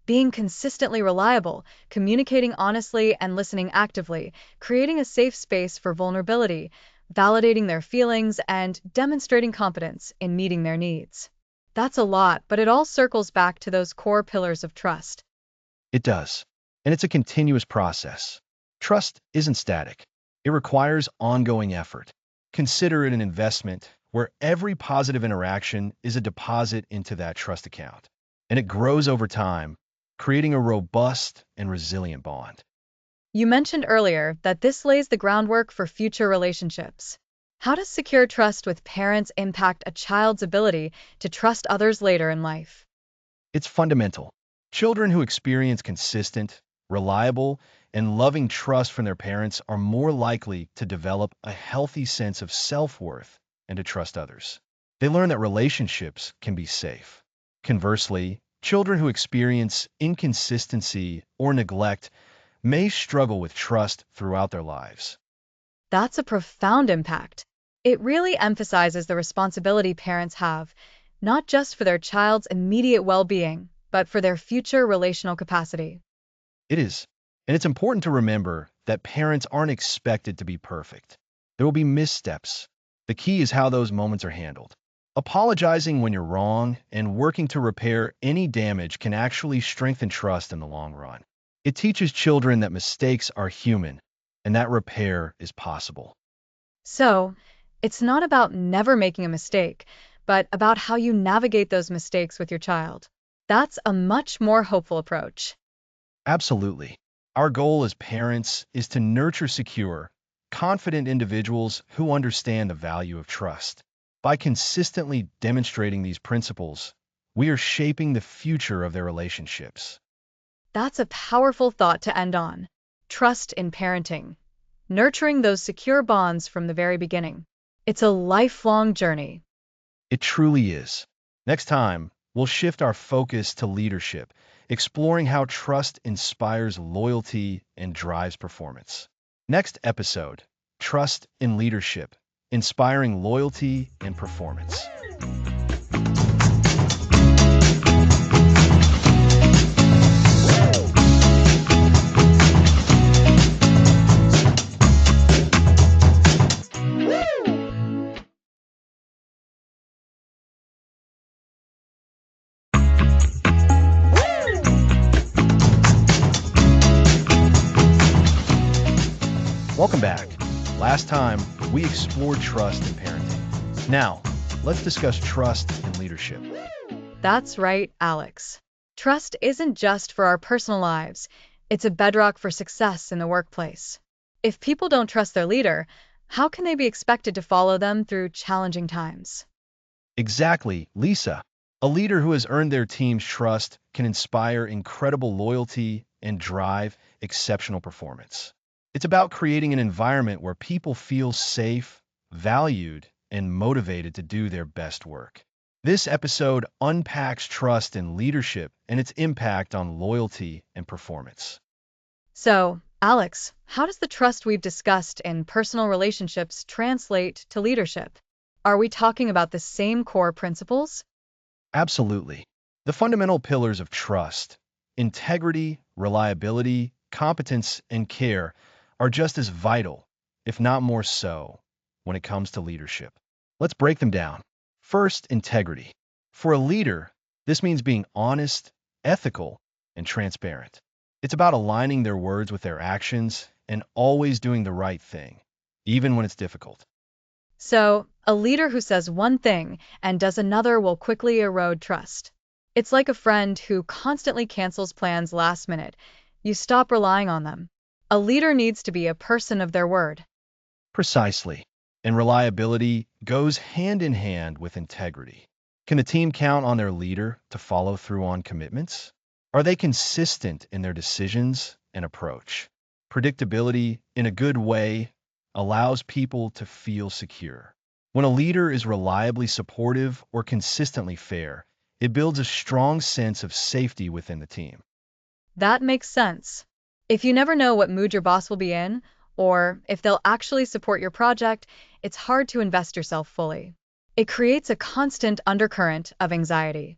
being consistently reliable, communicating honestly and listening actively, creating a safe space for vulnerability, validating their feelings, and demonstrating competence in meeting their needs. That's a lot, but it all circles back to those core pillars of trust.
It does. And it's a continuous process. Trust isn't static. It requires ongoing effort. Consider it an investment where every positive interaction is a deposit into that trust account. And it grows over time, creating a robust and resilient bond.
You mentioned earlier that this lays the groundwork for future relationships. How does secure trust with parents impact a child's ability to trust others later in life?
It's fundamental. Children who experience consistent, reliable, and loving trust from their parents are more likely to develop a healthy sense of self-worth and to trust others. They learn that relationships can be safe. Conversely, children who experience inconsistency or neglect may struggle with trust throughout their lives.
That's a profound impact. It really emphasizes the responsibility parents have, not just for their child's immediate well being, but for their future relational capacity.
It is. And it's important to remember that parents aren't expected to be perfect. There will be missteps. The key is how those moments are handled. Apologizing when you're wrong and working to repair any damage can actually strengthen trust in the long run. It teaches children that mistakes are human and that repair is possible.
So, it's not about never making a mistake, but about how you navigate those mistakes with your child. That's a much more hopeful approach.
Absolutely. Our goal as parents is to nurture secure, confident individuals who understand the value of trust. By consistently demonstrating these principles, we are shaping the future of their relationships.
That's a powerful thought to end on. Trust in parenting. Nurturing those secure bonds from the very beginning. It's a lifelong journey.
It truly is. Next time, we'll shift our focus to leadership, exploring how trust inspires loyalty and drives performance. Next episode, Trust in Leadership, Inspiring Loyalty and Performance. Welcome back. Last time, we explored trust in parenting. Now, let's discuss trust in leadership.
That's right, Alex. Trust isn't just for our personal lives, it's a bedrock for success in the workplace. If people don't trust their leader, how can they be expected to follow them through challenging times?
Exactly, Lisa. A leader who has earned their team's trust can inspire incredible loyalty and drive exceptional performance. It's about creating an environment where people feel safe, valued, and motivated to do their best work. This episode unpacks trust in leadership and its impact on loyalty and performance.
So, Alex, how does the trust we've discussed in personal relationships translate to leadership? Are we talking about the same core principles?
Absolutely. The fundamental pillars of trust, integrity, reliability, competence, and care are just as vital, if not more so, when it comes to leadership. Let's break them down. First, integrity. For a leader, this means being honest, ethical, and transparent. It's about aligning their words with their actions and always doing the right thing, even when it's difficult.
So, a leader who says one thing and does another will quickly erode trust. It's like a friend who constantly cancels plans last minute. You stop relying on them. A leader needs to be a person of their word.
Precisely. And reliability goes hand in hand with integrity. Can the team count on their leader to follow through on commitments? Are they consistent in their decisions and approach? Predictability, in a good way, allows people to feel secure. When a leader is reliably supportive or consistently fair, it builds a strong sense of safety within the team.
That makes sense. If you never know what mood your boss will be in, or if they'll actually support your project, it's hard to invest yourself fully. It creates a constant undercurrent of anxiety.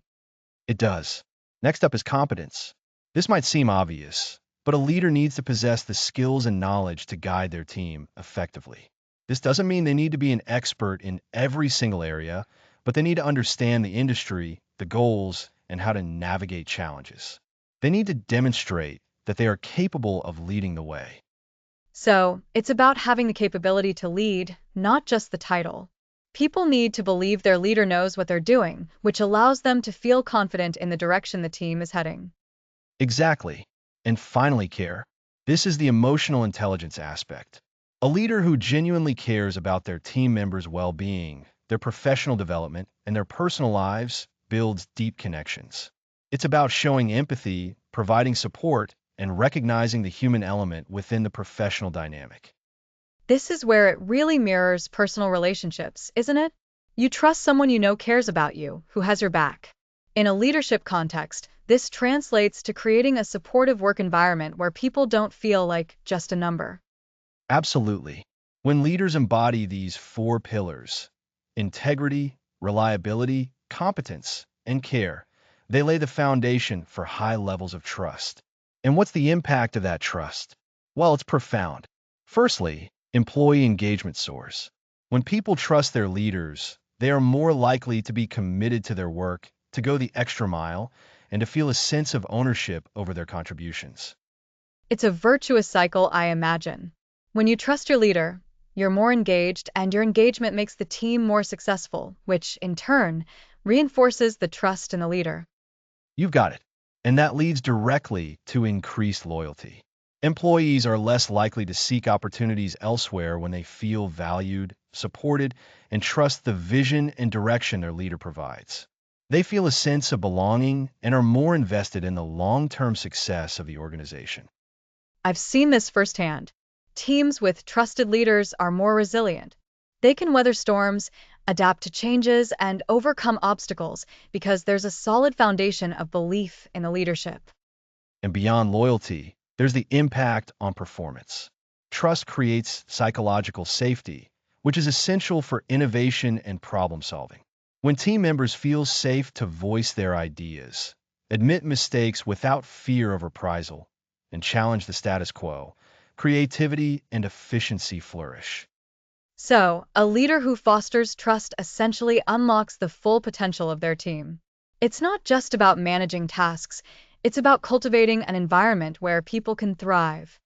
It does. Next up is competence. This might seem obvious, but a leader needs to possess the skills and knowledge to guide their team effectively. This doesn't mean they need to be an expert in every single area, but they need to understand the industry, the goals, and how to navigate challenges. They need to demonstrate that they are capable of leading the way.
So, it's about having the capability to lead, not just the title. People need to believe their leader knows what they're doing, which allows them to feel confident in the direction the team is heading.
Exactly. And finally, care. This is the emotional intelligence aspect. A leader who genuinely cares about their team members' well-being, their professional development, and their personal lives builds deep connections. It's about showing empathy, providing support, and recognizing the human element within the professional dynamic.
This is where it really mirrors personal relationships, isn't it? You trust someone you know cares about you, who has your back. In a leadership context, this translates to creating a supportive work environment where people don't feel like just a number.
Absolutely. When leaders embody these four pillars, integrity, reliability, competence, and care, they lay the foundation for high levels of trust. And what's the impact of that trust? Well, it's profound. Firstly, employee engagement soars. When people trust their leaders, they are more likely to be committed to their work, to go the extra mile, and to feel a sense of ownership over their contributions.
It's a virtuous cycle, I imagine. When you trust your leader, you're more engaged, and your engagement makes the team more successful, which, in turn, reinforces the trust in the leader.
You've got it. And that leads directly to increased loyalty. Employees are less likely to seek opportunities elsewhere when they feel valued, supported, and trust the vision and direction their leader provides. They feel a sense of belonging and are more invested in the long-term success of the organization.
I've seen this firsthand. Teams with trusted leaders are more resilient. They can weather storms, adapt to changes, and overcome obstacles because there's a solid foundation of belief in the leadership.
And beyond loyalty, there's the impact on performance. Trust creates psychological safety, which is essential for innovation and problem solving. When team members feel safe to voice their ideas, admit mistakes without fear of reprisal, and challenge the status quo, creativity and efficiency flourish.
So, a leader who fosters trust essentially unlocks the full potential of their team. It's not just about managing tasks, it's about cultivating an environment where people can thrive.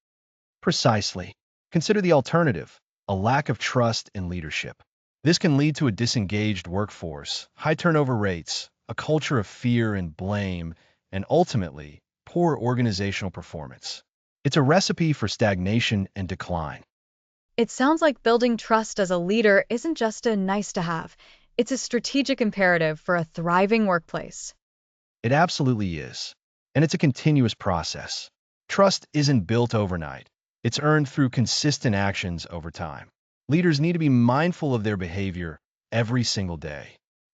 Precisely. Consider the alternative, a lack of trust in leadership. This can lead to a disengaged workforce, high turnover rates, a culture of fear and blame, and ultimately, poor organizational performance. It's a recipe for stagnation and decline.
It sounds like building trust as a leader isn't just a nice to have, it's a strategic imperative for a thriving workplace.
It absolutely is. And it's a continuous process. Trust isn't built overnight. It's earned through consistent actions over time. Leaders need to be mindful of their behavior every single day.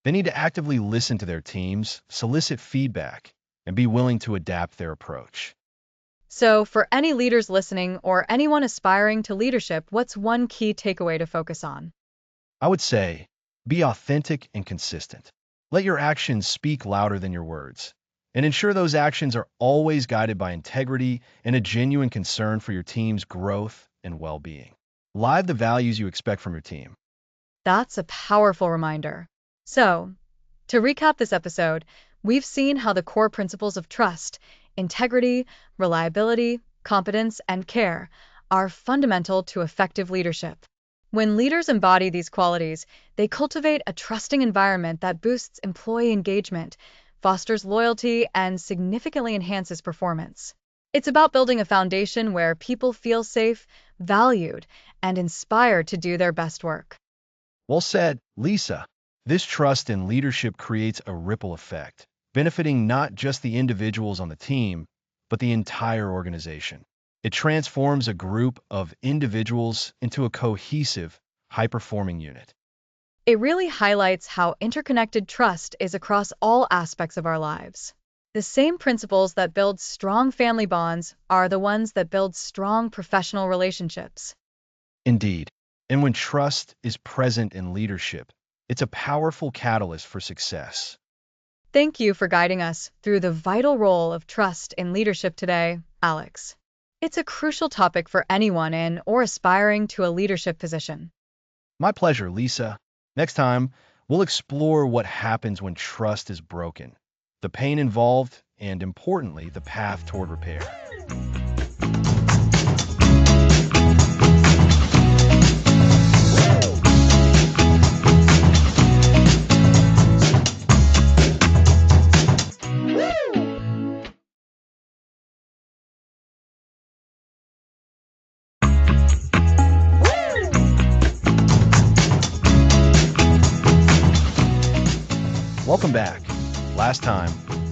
They need to actively listen to their teams, solicit feedback, and be willing to adapt their approach.
So, for any leaders listening or anyone aspiring to leadership, what's one key takeaway to focus on?
I would say, be authentic and consistent. Let your actions speak louder than your words, and ensure those actions are always guided by integrity and a genuine concern for your team's growth and well-being. Live the values you expect from your team.
That's a powerful reminder. So, to recap this episode, we've seen how the core principles of trust, integrity, reliability, competence, and care are fundamental to effective leadership. When leaders embody these qualities, they cultivate a trusting environment that boosts employee engagement, fosters loyalty, and significantly enhances performance. It's about building a foundation where people feel safe, valued, and inspired to do their best work.
Well said, Lisa. This trust in leadership creates a ripple effect, benefiting not just the individuals on the team, but the entire organization. It transforms a group of individuals into a cohesive, high-performing unit.
It really highlights how interconnected trust is across all aspects of our lives. The same principles that build strong family bonds are the ones that build strong professional relationships.
Indeed, and when trust is present in leadership, it's a powerful catalyst for success.
Thank you for guiding us through the vital role of trust in leadership today, Alex. It's a crucial topic for anyone in or aspiring to a leadership position.
My pleasure, Lisa. Next time, we'll explore what happens when trust is broken, the pain involved, and importantly, the path toward repair. Welcome back. Last time,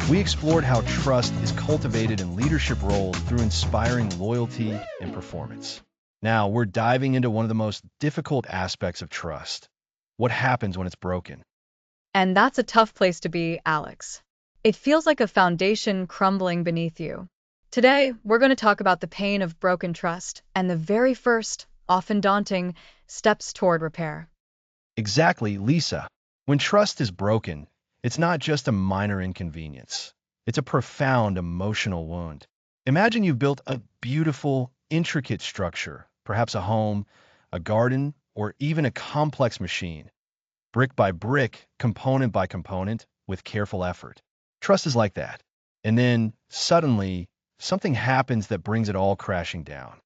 we explored how trust is cultivated in leadership roles through inspiring loyalty and performance. Now, we're diving into one of the most difficult aspects of trust. What happens when it's broken?
And that's a tough place to be, Alex. It feels like a foundation crumbling beneath you. Today, we're going to talk about the pain of broken trust and the very first, often daunting, steps toward repair.
Exactly, Lisa. When trust is broken, it's not just a minor inconvenience. It's a profound emotional wound. Imagine you've built a beautiful, intricate structure, perhaps a home, a garden, or even a complex machine, brick by brick, component by component, with careful effort. Trust is like that. And then, suddenly, something happens that brings it all crashing down.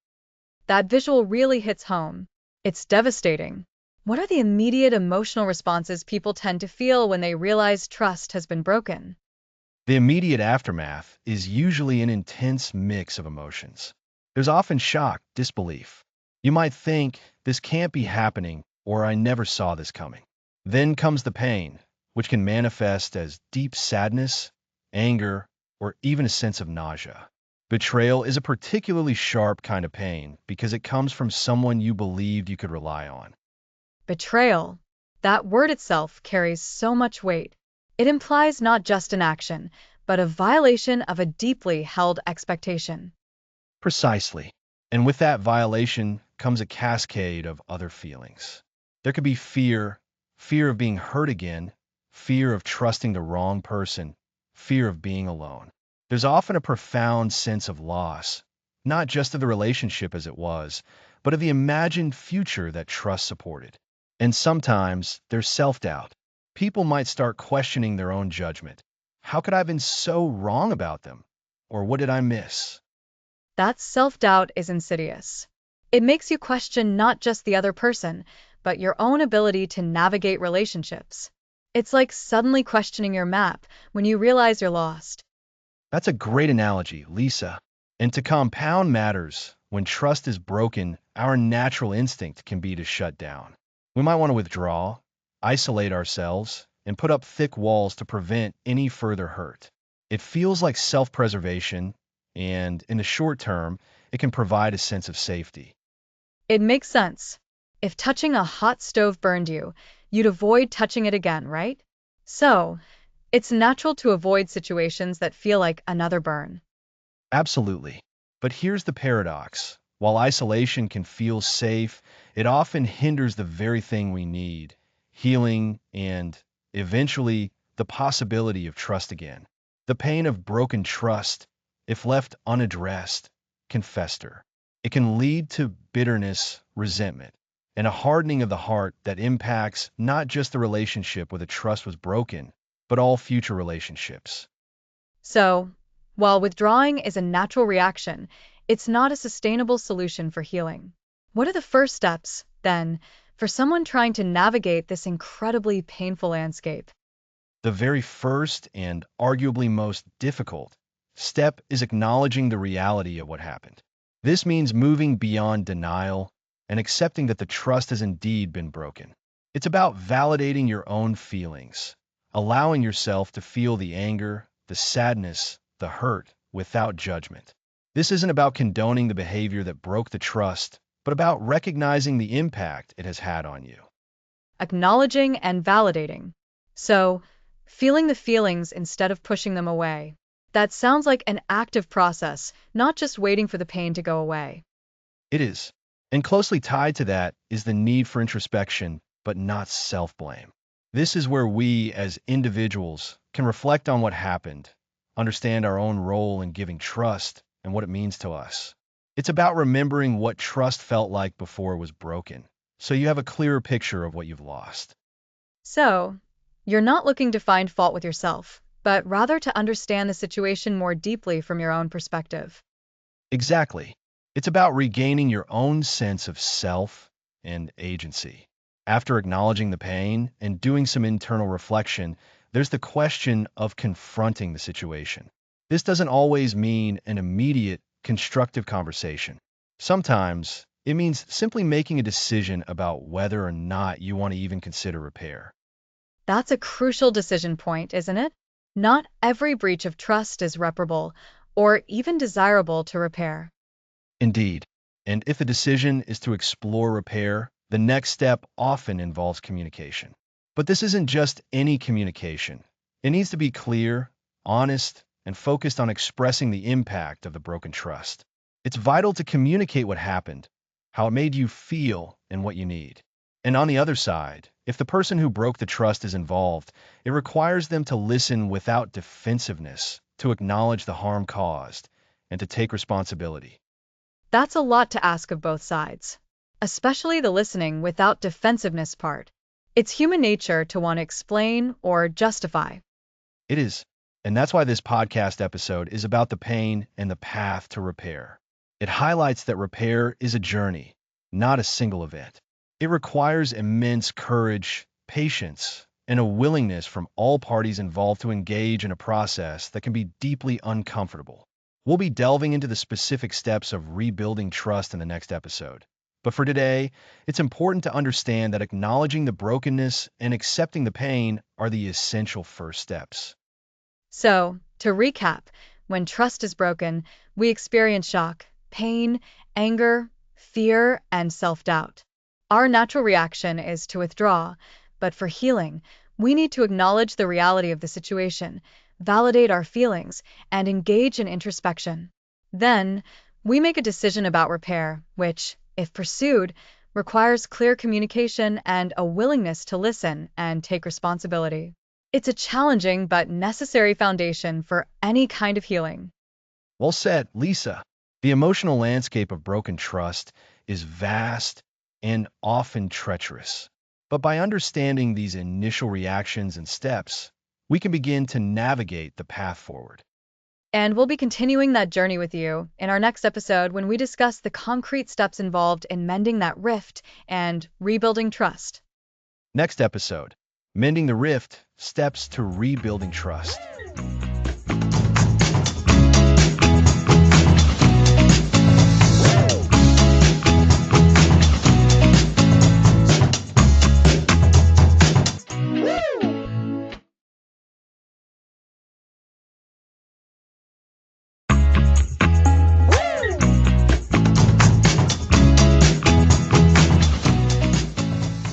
That visual really hits home. It's devastating. What are the immediate emotional responses people tend to feel when they realize trust has been broken?
The immediate aftermath is usually an intense mix of emotions. There's often shock, disbelief. You might think, this can't be happening, or I never saw this coming. Then comes the pain, which can manifest as deep sadness, anger, or even a sense of nausea. Betrayal is a particularly sharp kind of pain because it comes from someone you believed you could rely on.
Betrayal. That word itself carries so much weight. It implies not just an action, but a violation of a deeply held expectation.
Precisely. And with that violation comes a cascade of other feelings. There could be fear, fear of being hurt again, fear of trusting the wrong person, fear of being alone. There's often a profound sense of loss, not just of the relationship as it was, but of the imagined future that trust supported. And sometimes there's self-doubt. People might start questioning their own judgment. How could I have been so wrong about them? Or what did I miss?
That self-doubt is insidious. It makes you question not just the other person, but your own ability to navigate relationships. It's like suddenly questioning your map when you realize you're lost.
That's a great analogy, Lisa. And to compound matters, when trust is broken, our natural instinct can be to shut down. We might want to withdraw, isolate ourselves, and put up thick walls to prevent any further hurt. It feels like self-preservation, and in the short term, it can provide a sense of safety.
It makes sense. If touching a hot stove burned you, you'd avoid touching it again, right? So, it's natural to avoid situations that feel like another burn.
Absolutely. But here's the paradox. While isolation can feel safe, it often hinders the very thing we need, healing and, eventually, the possibility of trust again. The pain of broken trust, if left unaddressed, can fester. It can lead to bitterness, resentment, and a hardening of the heart that impacts not just the relationship where the trust was broken, but all future relationships.
So, while withdrawing is a natural reaction, it's not a sustainable solution for healing. What are the first steps, then, for someone trying to navigate this incredibly painful landscape?
The very first and arguably most difficult step is acknowledging the reality of what happened. This means moving beyond denial and accepting that the trust has indeed been broken. It's about validating your own feelings, allowing yourself to feel the anger, the sadness, the hurt without judgment. This isn't about condoning the behavior that broke the trust, but about recognizing the impact it has had on you.
Acknowledging and validating. So, feeling the feelings instead of pushing them away. That sounds like an active process, not just waiting for the pain to go away.
It is. And closely tied to that is the need for introspection, but not self-blame. This is where we, as individuals, can reflect on what happened, understand our own role in giving trust and what it means to us. It's about remembering what trust felt like before it was broken, so you have a clearer picture of what you've lost.
So, you're not looking to find fault with yourself, but rather to understand the situation more deeply from your own perspective.
Exactly. It's about regaining your own sense of self and agency. After acknowledging the pain and doing some internal reflection, there's the question of confronting the situation. This doesn't always mean an immediate, constructive conversation. Sometimes it means simply making a decision about whether or not you want to even consider repair.
That's a crucial decision point, isn't it? Not every breach of trust is reparable or even desirable to repair.
Indeed. And if the decision is to explore repair, the next step often involves communication. But this isn't just any communication. It needs to be clear, honest, and focused on expressing the impact of the broken trust. It's vital to communicate what happened, how it made you feel, and what you need. And on the other side, if the person who broke the trust is involved, it requires them to listen without defensiveness, to acknowledge the harm caused, and to take responsibility.
That's a lot to ask of both sides, especially the listening without defensiveness part. It's human nature to want to explain or justify.
It is. And that's why this podcast episode is about the pain and the path to repair. It highlights that repair is a journey, not a single event. It requires immense courage, patience, and a willingness from all parties involved to engage in a process that can be deeply uncomfortable. We'll be delving into the specific steps of rebuilding trust in the next episode. But for today, it's important to understand that acknowledging the brokenness and accepting the pain are the essential first steps.
So, to recap, when trust is broken, we experience shock, pain, anger, fear, and self-doubt. Our natural reaction is to withdraw, but for healing, we need to acknowledge the reality of the situation, validate our feelings, and engage in introspection. Then, we make a decision about repair, which, if pursued, requires clear communication and a willingness to listen and take responsibility. It's a challenging but necessary foundation for any kind of healing.
Well said, Lisa. The emotional landscape of broken trust is vast and often treacherous. But by understanding these initial reactions and steps, we can begin to navigate the path forward.
And we'll be continuing that journey with you in our next episode when we discuss the concrete steps involved in mending that rift and rebuilding trust.
Next episode, Mending the Rift, Steps to Rebuilding Trust.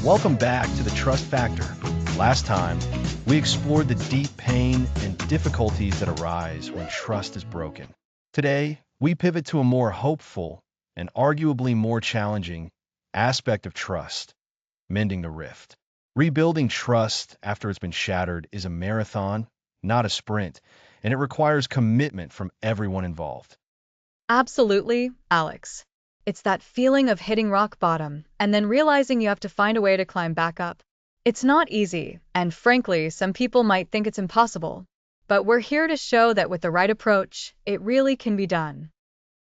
Welcome back to the Trust Factor. Last time, we explored the deep pain and difficulties that arise when trust is broken. Today, we pivot to a more hopeful and arguably more challenging aspect of trust, mending the rift. Rebuilding trust after it's been shattered is a marathon, not a sprint, and it requires commitment from everyone involved.
Absolutely, Alex. It's that feeling of hitting rock bottom and then realizing you have to find a way to climb back up. It's not easy, and frankly, some people might think it's impossible. But we're here to show that with the right approach, it really can be done.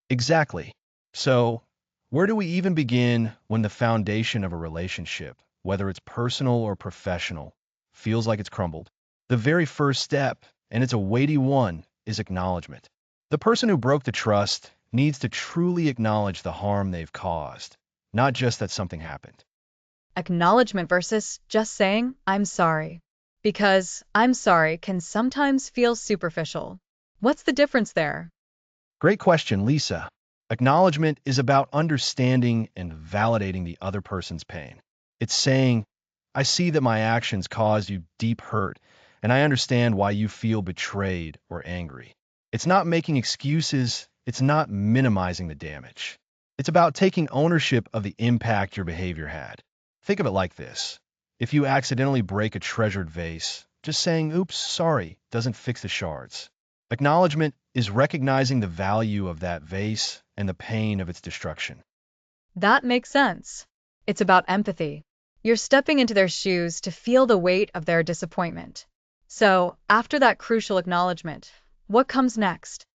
Exactly. So, where do we even begin when the foundation of a relationship, whether it's personal or professional, feels like it's crumbled? The very first step, and it's a weighty one, is acknowledgement. The person who broke the trust needs to truly acknowledge the harm they've caused, not just that something happened.
Acknowledgement versus just saying, I'm sorry. Because I'm sorry can sometimes feel superficial. What's the difference there?
Great question, Lisa. Acknowledgement is about understanding and validating the other person's pain. It's saying, I see that my actions caused you deep hurt, and I understand why you feel betrayed or angry. It's not making excuses, it's not minimizing the damage. It's about taking ownership of the impact your behavior had. Think of it like this. If you accidentally break a treasured vase, just saying, oops, sorry, doesn't fix the shards. Acknowledgement is recognizing the value of that vase and the pain of its destruction.
That makes sense. It's about empathy. You're stepping into their shoes to feel the weight of their disappointment. So, after that crucial acknowledgement, what comes next?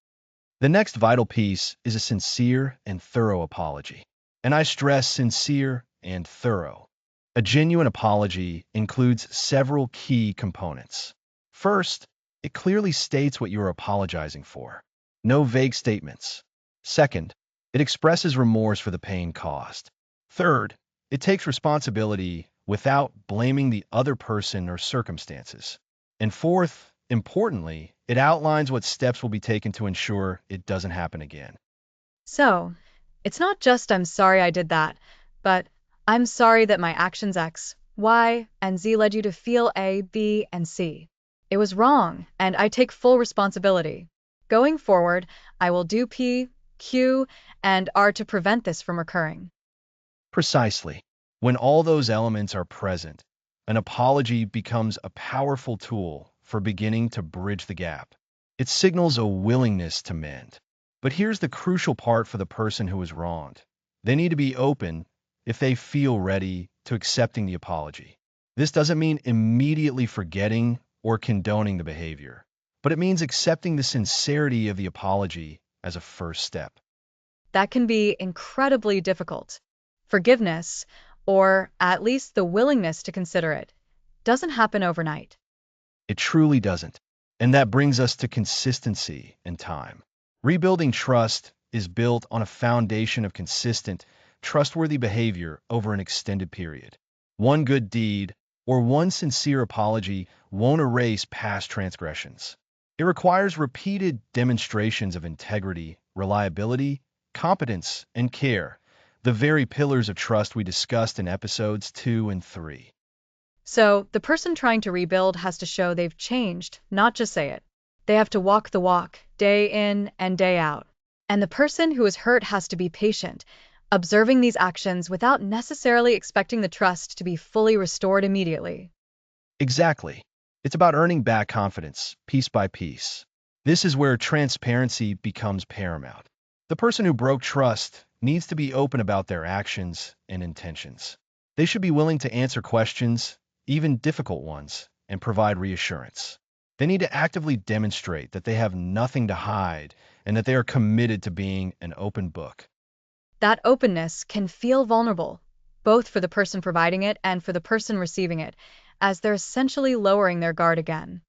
The next vital piece is a sincere and thorough apology. And I stress sincere and thorough. A genuine apology includes several key components. First, it clearly states what you are apologizing for. No vague statements. Second, it expresses remorse for the pain caused. Third, it takes responsibility without blaming the other person or circumstances. And fourth, importantly, it outlines what steps will be taken to ensure it doesn't happen again.
So, it's not just I'm sorry I did that, but I'm sorry that my actions X, Y, and Z led you to feel A, B, and C. It was wrong, and I take full responsibility. Going forward, I will do P, Q, and R to prevent this from occurring.
Precisely. When all those elements are present, an apology becomes a powerful tool for beginning to bridge the gap. It signals a willingness to mend. But here's the crucial part for the person who was wronged. They need to be open if they feel ready to accepting the apology. This doesn't mean immediately forgetting or condoning the behavior, but it means accepting the sincerity of the apology as a first step.
That can be incredibly difficult. Forgiveness, or at least the willingness to consider it, doesn't happen overnight.
It truly doesn't. And that brings us to consistency and time. Rebuilding trust is built on a foundation of consistent, trustworthy behavior over an extended period. One good deed or one sincere apology won't erase past transgressions. It requires repeated demonstrations of integrity, reliability, competence, and care, the very pillars of trust we discussed in episodes 2 and 3.
So, the person trying to rebuild has to show they've changed, not just say it. They have to walk the walk, day in and day out. And the person who is hurt has to be patient, observing these actions without necessarily expecting the trust to be fully restored immediately.
Exactly. It's about earning back confidence, piece by piece. This is where transparency becomes paramount. The person who broke trust needs to be open about their actions and intentions. They should be willing to answer questions, even difficult ones, and provide reassurance. They need to actively demonstrate that they have nothing to hide and that they are committed to being an open book.
That openness can feel vulnerable, both for the person providing it and for the person receiving it, as they're essentially lowering their guard again.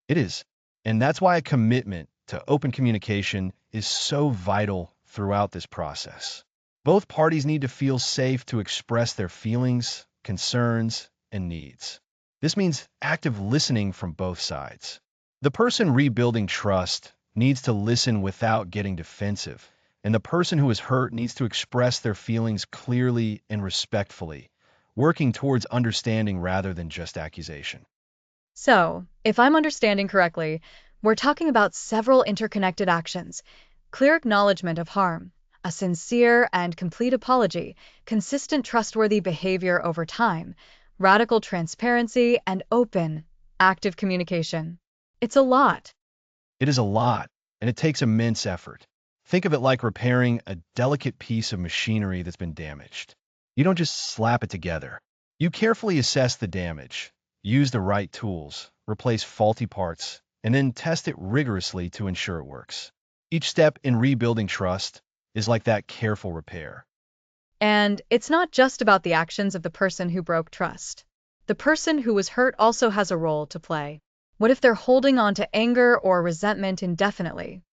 It is. And that's why a commitment to open communication is so vital throughout this process. Both parties need to feel safe to express their feelings, concerns, and needs. This means active listening from both sides. The person rebuilding trust needs to listen without getting defensive, and the person who is hurt needs to express their feelings clearly and respectfully, working towards understanding rather than just accusation.
So, if I'm understanding correctly, we're talking about several interconnected actions: clear acknowledgement of harm, a sincere and complete apology, consistent trustworthy behavior over time, radical transparency, and open, active communication. It's a lot.
It is a lot, and it takes immense effort. Think of it like repairing a delicate piece of machinery that's been damaged. You don't just slap it together. You carefully assess the damage, use the right tools, replace faulty parts, and then test it rigorously to ensure it works. Each step in rebuilding trust is like that careful repair.
And it's not just about the actions of the person who broke trust. The person who was hurt also has a role to play. What if they're holding on to anger or resentment indefinitely?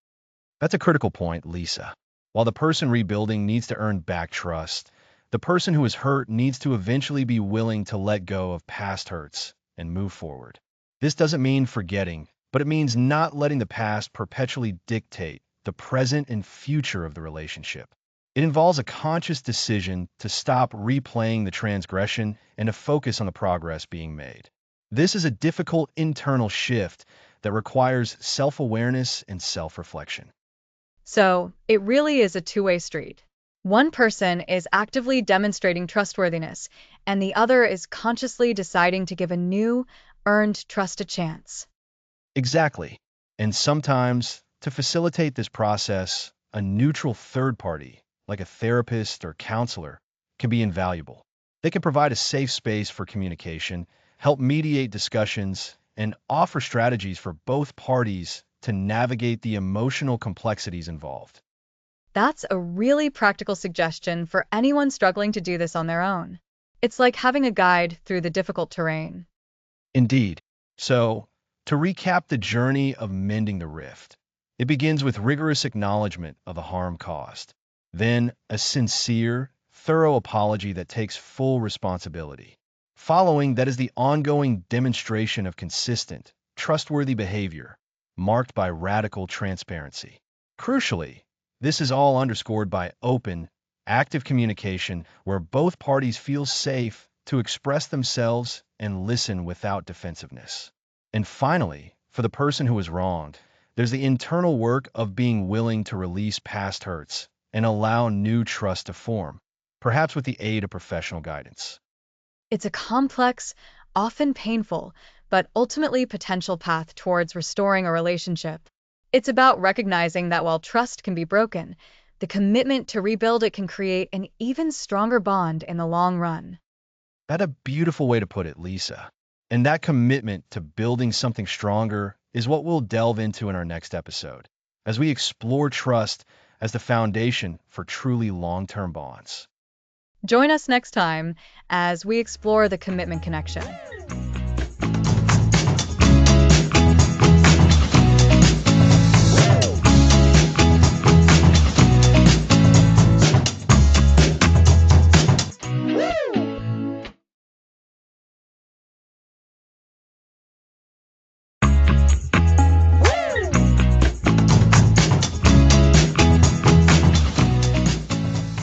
That's a critical point, Lisa. While the person rebuilding needs to earn back trust, the person who is hurt needs to eventually be willing to let go of past hurts and move forward. This doesn't mean forgetting, but it means not letting the past perpetually dictate the present and future of the relationship. It involves a conscious decision to stop replaying the transgression and to focus on the progress being made. This is a difficult internal shift that requires self-awareness and self-reflection.
So, it really is a two-way street. One person is actively demonstrating trustworthiness, and the other is consciously deciding to give a new, earned trust a chance.
Exactly. And sometimes, to facilitate this process, a neutral third party, like a therapist or counselor, can be invaluable. They can provide a safe space for communication, help mediate discussions, and offer strategies for both parties to navigate the emotional complexities involved.
That's a really practical suggestion for anyone struggling to do this on their own. It's like having a guide through the difficult terrain.
Indeed. So, to recap the journey of mending the rift, it begins with rigorous acknowledgement of the harm caused, then a sincere, thorough apology that takes full responsibility. Following that is the ongoing demonstration of consistent, trustworthy behavior, marked by radical transparency. Crucially, this is all underscored by open, active communication where both parties feel safe to express themselves and listen without defensiveness. And finally, for the person who is wronged, there's the internal work of being willing to release past hurts and allow new trust to form, perhaps with the aid of professional guidance.
It's a complex, often painful, but ultimately potential path towards restoring a relationship. It's about recognizing that while trust can be broken, the commitment to rebuild it can create an even stronger bond in the long run.
That's a beautiful way to put it, Lisa. And that commitment to building something stronger is what we'll delve into in our next episode, as we explore trust as the foundation for truly long-term bonds.
Join us next time as we explore the commitment connection.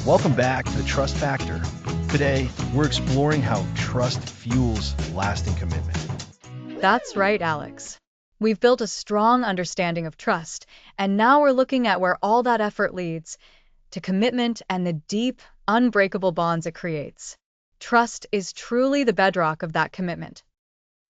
Welcome back to the Trust Factor. Today, we're exploring how trust fuels lasting commitment.
That's right, Alex. We've built a strong understanding of trust, and now we're looking at where all that effort leads to commitment and the deep, unbreakable bonds it creates. Trust is truly the bedrock of that commitment.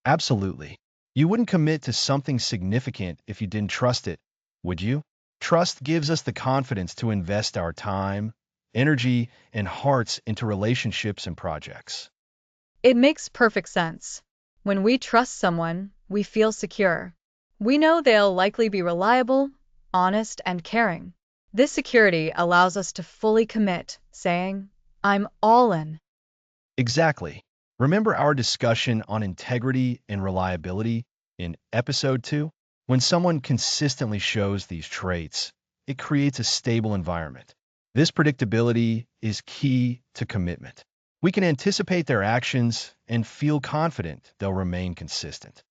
Absolutely. You wouldn't commit to something significant if you didn't trust it, would you? Trust gives us the confidence to invest our time, energy, and hearts into relationships and projects.
It makes perfect sense. When we trust someone, we feel secure. We know they'll likely be reliable, honest, and caring. This security allows us to fully commit, saying, I'm all in.
Exactly. Remember our discussion on integrity and reliability in episode 2? When someone consistently shows these traits, it creates a stable environment. This predictability is key to commitment. We can anticipate their actions and feel confident they'll remain consistent.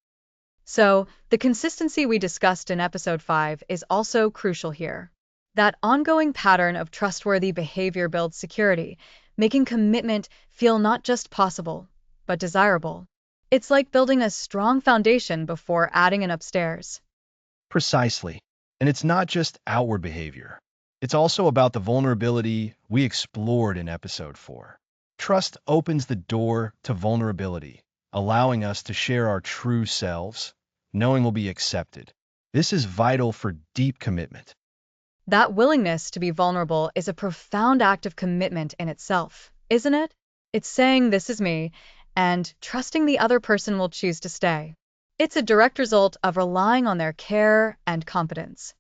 So, the consistency we discussed in episode 5 is also crucial here. That ongoing pattern of trustworthy behavior builds security, making commitment feel not just possible, but desirable. It's like building a strong foundation before adding an upstairs.
Precisely. And it's not just outward behavior. It's also about the vulnerability we explored in episode 4. Trust opens the door to vulnerability, allowing us to share our true selves, knowing we'll be accepted. This is vital for deep commitment.
That willingness to be vulnerable is a profound act of commitment in itself, isn't it? It's saying, this is me, and trusting the other person will choose to stay. It's a direct result of relying on their care and competence.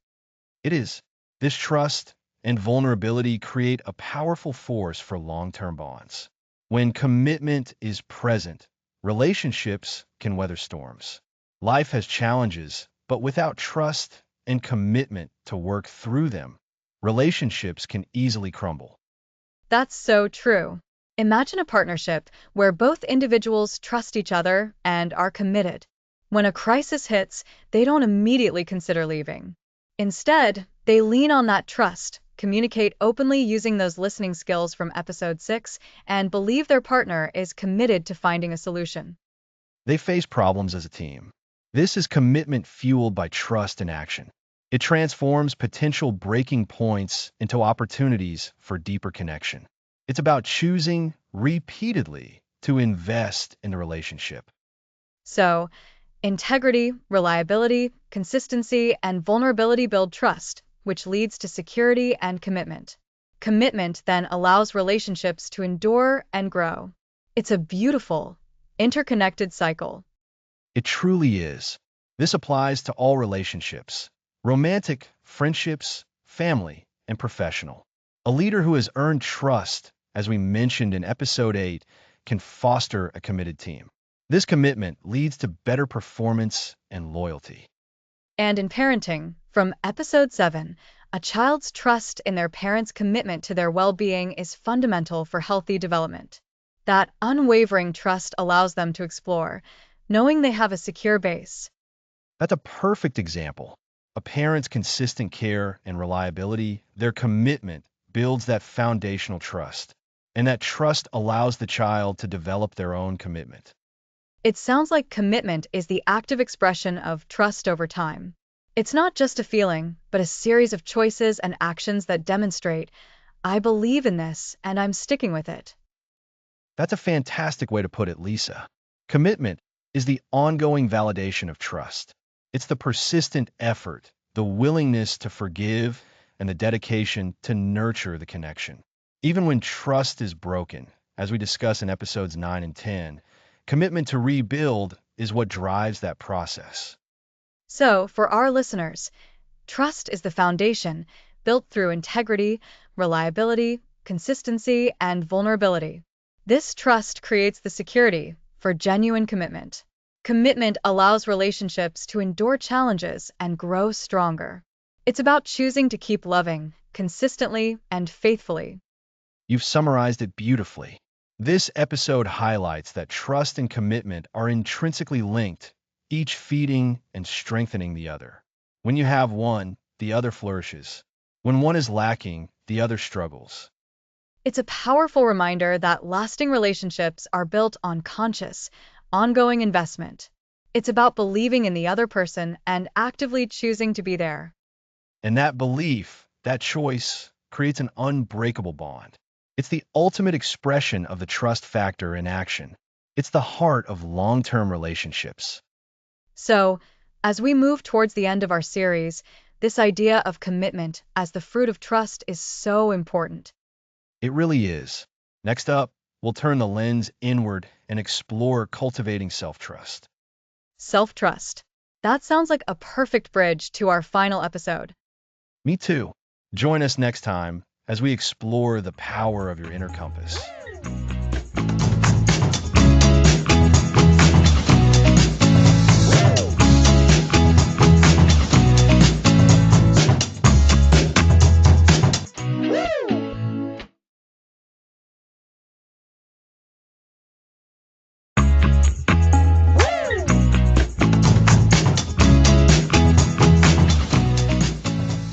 It is. This trust and vulnerability create a powerful force for long-term bonds. When commitment is present, relationships can weather storms. Life has challenges, but without trust and commitment to work through them, relationships can easily crumble.
That's so true. Imagine a partnership where both individuals trust each other and are committed. When a crisis hits, they don't immediately consider leaving. Instead, They lean on that trust, communicate openly using those listening skills from episode 6, and believe their partner is committed to finding a solution.
They face problems as a team. This is commitment fueled by trust and action. It transforms potential breaking points into opportunities for deeper connection. It's about choosing repeatedly to invest in the relationship.
So, integrity, reliability, consistency, and vulnerability build trust, which leads to security and commitment. Commitment then allows relationships to endure and grow. It's a beautiful, interconnected cycle.
It truly is. This applies to all relationships: romantic, friendships, family, and professional. A leader who has earned trust, as we mentioned in episode 8, can foster a committed team. This commitment leads to better performance and loyalty.
And in parenting, from episode 7, a child's trust in their parents' commitment to their well being is fundamental for healthy development. That unwavering trust allows them to explore, knowing they have a secure base.
That's a perfect example. A parent's consistent care and reliability, their commitment, builds that foundational trust. And that trust allows the child to develop their own commitment.
It sounds like commitment is the active expression of trust over time. It's not just a feeling, but a series of choices and actions that demonstrate, I believe in this and I'm sticking with it.
That's a fantastic way to put it, Lisa. Commitment is the ongoing validation of trust. It's the persistent effort, the willingness to forgive, and the dedication to nurture the connection. Even when trust is broken, as we discuss in episodes 9 and 10, commitment to rebuild is what drives that process.
So, for our listeners, trust is the foundation built through integrity, reliability, consistency, and vulnerability. This trust creates the security for genuine commitment. Commitment allows relationships to endure challenges and grow stronger. It's about choosing to keep loving consistently and faithfully.
You've summarized it beautifully. This episode highlights that trust and commitment are intrinsically linked, each feeding and strengthening the other. When you have one, the other flourishes. When one is lacking, the other struggles.
It's a powerful reminder that lasting relationships are built on conscious, ongoing investment. It's about believing in the other person and actively choosing to be there.
And that belief, that choice, creates an unbreakable bond. It's the ultimate expression of the trust factor in action. It's the heart of long-term relationships.
So, as we move towards the end of our series, this idea of commitment as the fruit of trust is so important.
It really is. Next up, we'll turn the lens inward and explore cultivating self-trust.
Self-trust. That sounds like a perfect bridge to our final episode.
Me too. Join us next time as we explore the power of your inner compass.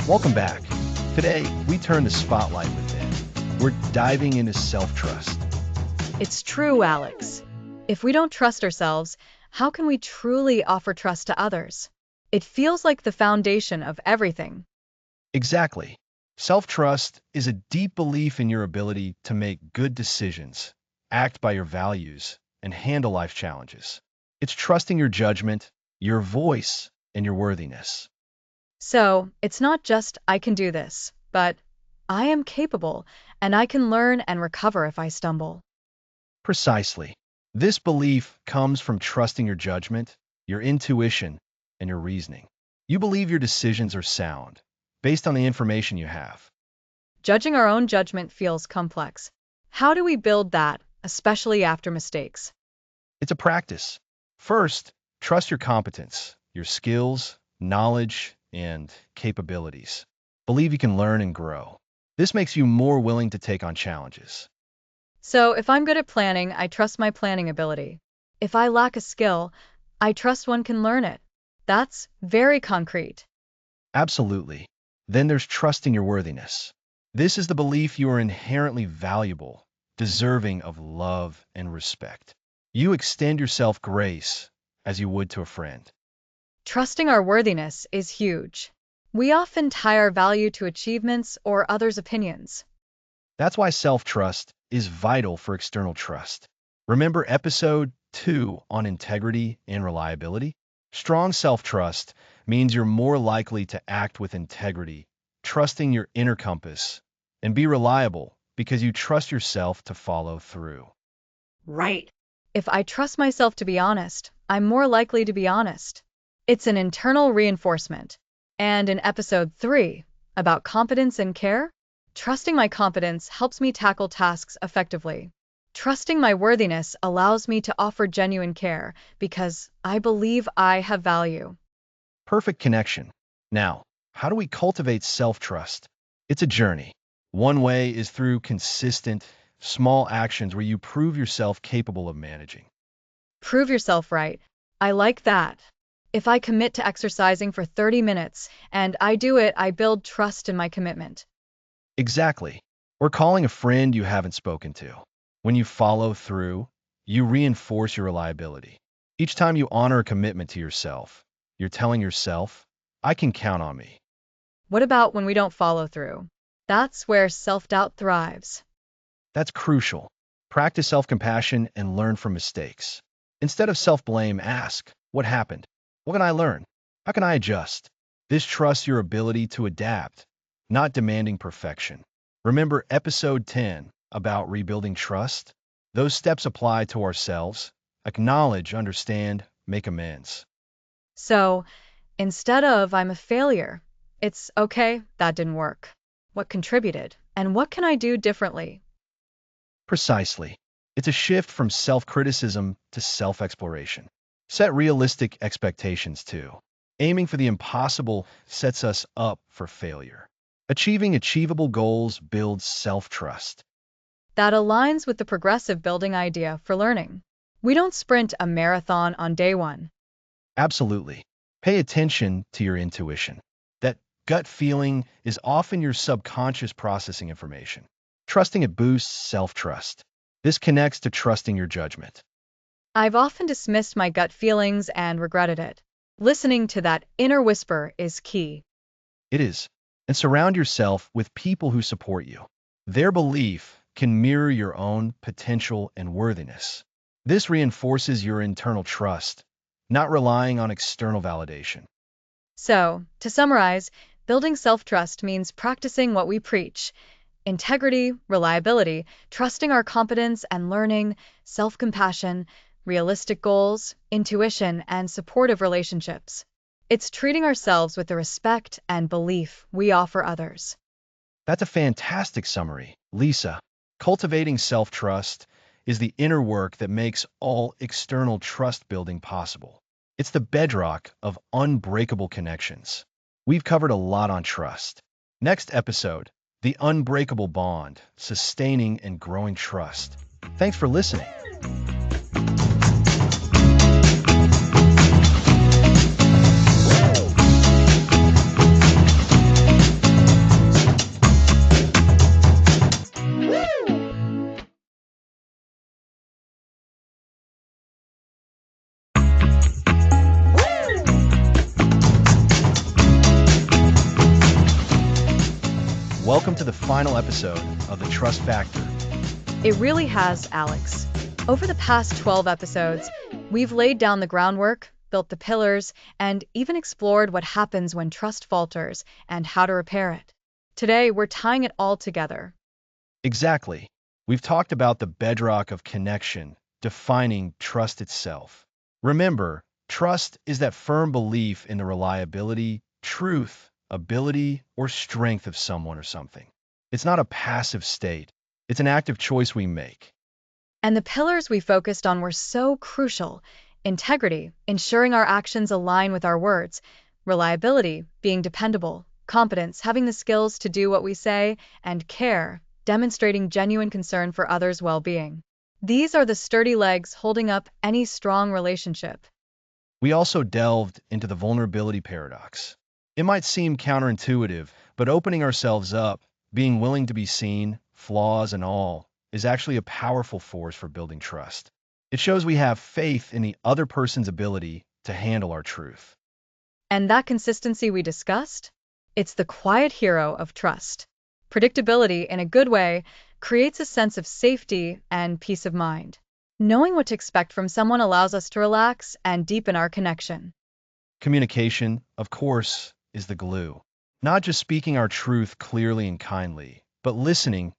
Welcome back. Today, we turn the spotlight within. We're diving into self-trust.
It's true, Alex. If we don't trust ourselves, how can we truly offer trust to others? It feels like the foundation of everything.
Exactly. Self-trust is a deep belief in your ability to make good decisions, act by your values, and handle life challenges. It's trusting your judgment, your voice, and your worthiness.
So, it's not just I can do this, but I am capable and I can learn and recover if I stumble.
Precisely. This belief comes from trusting your judgment, your intuition, and your reasoning. You believe your decisions are sound, based on the information you have.
Judging our own judgment feels complex. How do we build that, especially after mistakes?
It's a practice. First, trust your competence, your skills, knowledge, and capabilities. Believe you can learn and grow. This makes you more willing to take on challenges.
So, if I'm good at planning, I trust my planning ability. If I lack a skill, I trust one can learn it. That's very concrete.
Absolutely. Then there's trusting your worthiness. This is the belief you are inherently valuable, deserving of love and respect. You extend yourself grace as you would to a friend.
Trusting our worthiness is huge. We often tie our value to achievements or others' opinions.
That's why self-trust is vital for external trust. Remember episode 2 on integrity and reliability? Strong self-trust means you're more likely to act with integrity, trusting your inner compass, and be reliable because you trust yourself to follow through.
Right. If I trust myself to be honest, I'm more likely to be honest. It's an internal reinforcement. And in episode 3, about competence and care, trusting my competence helps me tackle tasks effectively. Trusting my worthiness allows me to offer genuine care because I believe I have value.
Perfect connection. Now, how do we cultivate self-trust? It's a journey. One way is through consistent, small actions where you prove yourself capable of managing.
Prove yourself right. I like that. If I commit to exercising for 30 minutes and I do it, I build trust in my commitment.
Exactly. Or calling a friend you haven't spoken to. When you follow through, you reinforce your reliability. Each time you honor a commitment to yourself, you're telling yourself, I can count on me.
What about when we don't follow through? That's where self-doubt thrives.
That's crucial. Practice self-compassion and learn from mistakes. Instead of self-blame, ask, what happened? What can I learn? How can I adjust? This trusts your ability to adapt, not demanding perfection. Remember episode 10 about rebuilding trust? Those steps apply to ourselves. Acknowledge, understand, make amends.
So, instead of I'm a failure, it's okay, that didn't work. What contributed? And what can I do differently?
Precisely. It's a shift from self-criticism to self-exploration. Set realistic expectations too. Aiming for the impossible sets us up for failure. Achieving achievable goals builds self-trust.
That aligns with the progressive building idea for learning. We don't sprint a marathon on day one.
Absolutely. Pay attention to your intuition. That gut feeling is often your subconscious processing information. Trusting it boosts self-trust. This connects to trusting your judgment.
I've often dismissed my gut feelings and regretted it. Listening to that inner whisper is key.
It is. And surround yourself with people who support you. Their belief can mirror your own potential and worthiness. This reinforces your internal trust, not relying on external validation.
So, to summarize, building self-trust means practicing what we preach: integrity, reliability, trusting our competence and learning, self-compassion, realistic goals, intuition, and supportive relationships. It's treating ourselves with the respect and belief we offer others.
That's a fantastic summary, Lisa. Cultivating self-trust is the inner work that makes all external trust building possible. It's the bedrock of unbreakable connections. We've covered a lot on trust. Next episode, the unbreakable bond, sustaining and growing trust. Thanks for listening. Welcome to the final episode of The Trust Factor.
It really has, Alex. Over the past 12 episodes, we've laid down the groundwork, built the pillars, and even explored what happens when trust falters and how to repair it. Today, we're tying it all together.
Exactly. We've talked about the bedrock of connection, defining trust itself. Remember, trust is that firm belief in the reliability, truth, ability, or strength of someone or something. It's not a passive state. It's an active choice we make.
And the pillars we focused on were so crucial: integrity, ensuring our actions align with our words; reliability, being dependable; competence, having the skills to do what we say; and care, demonstrating genuine concern for others' well-being. These are the sturdy legs holding up any strong relationship.
We also delved into the vulnerability paradox. It might seem counterintuitive, but opening ourselves up, being willing to be seen, flaws and all, is actually a powerful force for building trust. It shows we have faith in the other person's ability to handle our truth.
And that consistency we discussed? It's the quiet hero of trust. Predictability, in a good way, creates a sense of safety and peace of mind. Knowing what to expect from someone allows us to relax and deepen our connection.
Communication, of course, is the glue. Not just speaking our truth clearly and kindly, but listening,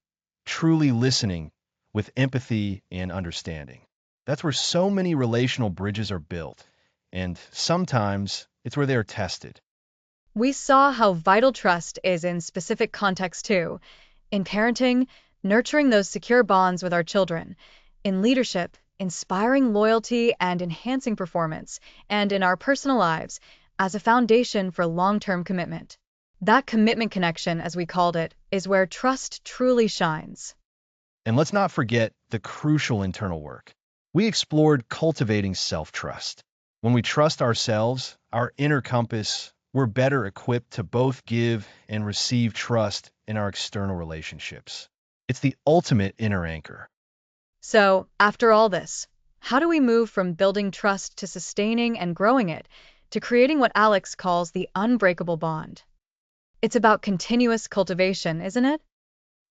truly listening, with empathy and understanding. That's where so many relational bridges are built, and sometimes it's where they are tested.
We saw how vital trust is in specific contexts too. In parenting, nurturing those secure bonds with our children. In leadership, inspiring loyalty and enhancing performance. And in our personal lives, as a foundation for long-term commitment. That commitment connection, as we called it, is where trust truly shines.
And let's not forget the crucial internal work. We explored cultivating self-trust. When we trust ourselves, our inner compass, we're better equipped to both give and receive trust in our external relationships. It's the ultimate inner anchor.
So, after all this, how do we move from building trust to sustaining and growing it, to creating what Alex calls the unbreakable bond? It's about continuous cultivation, isn't it?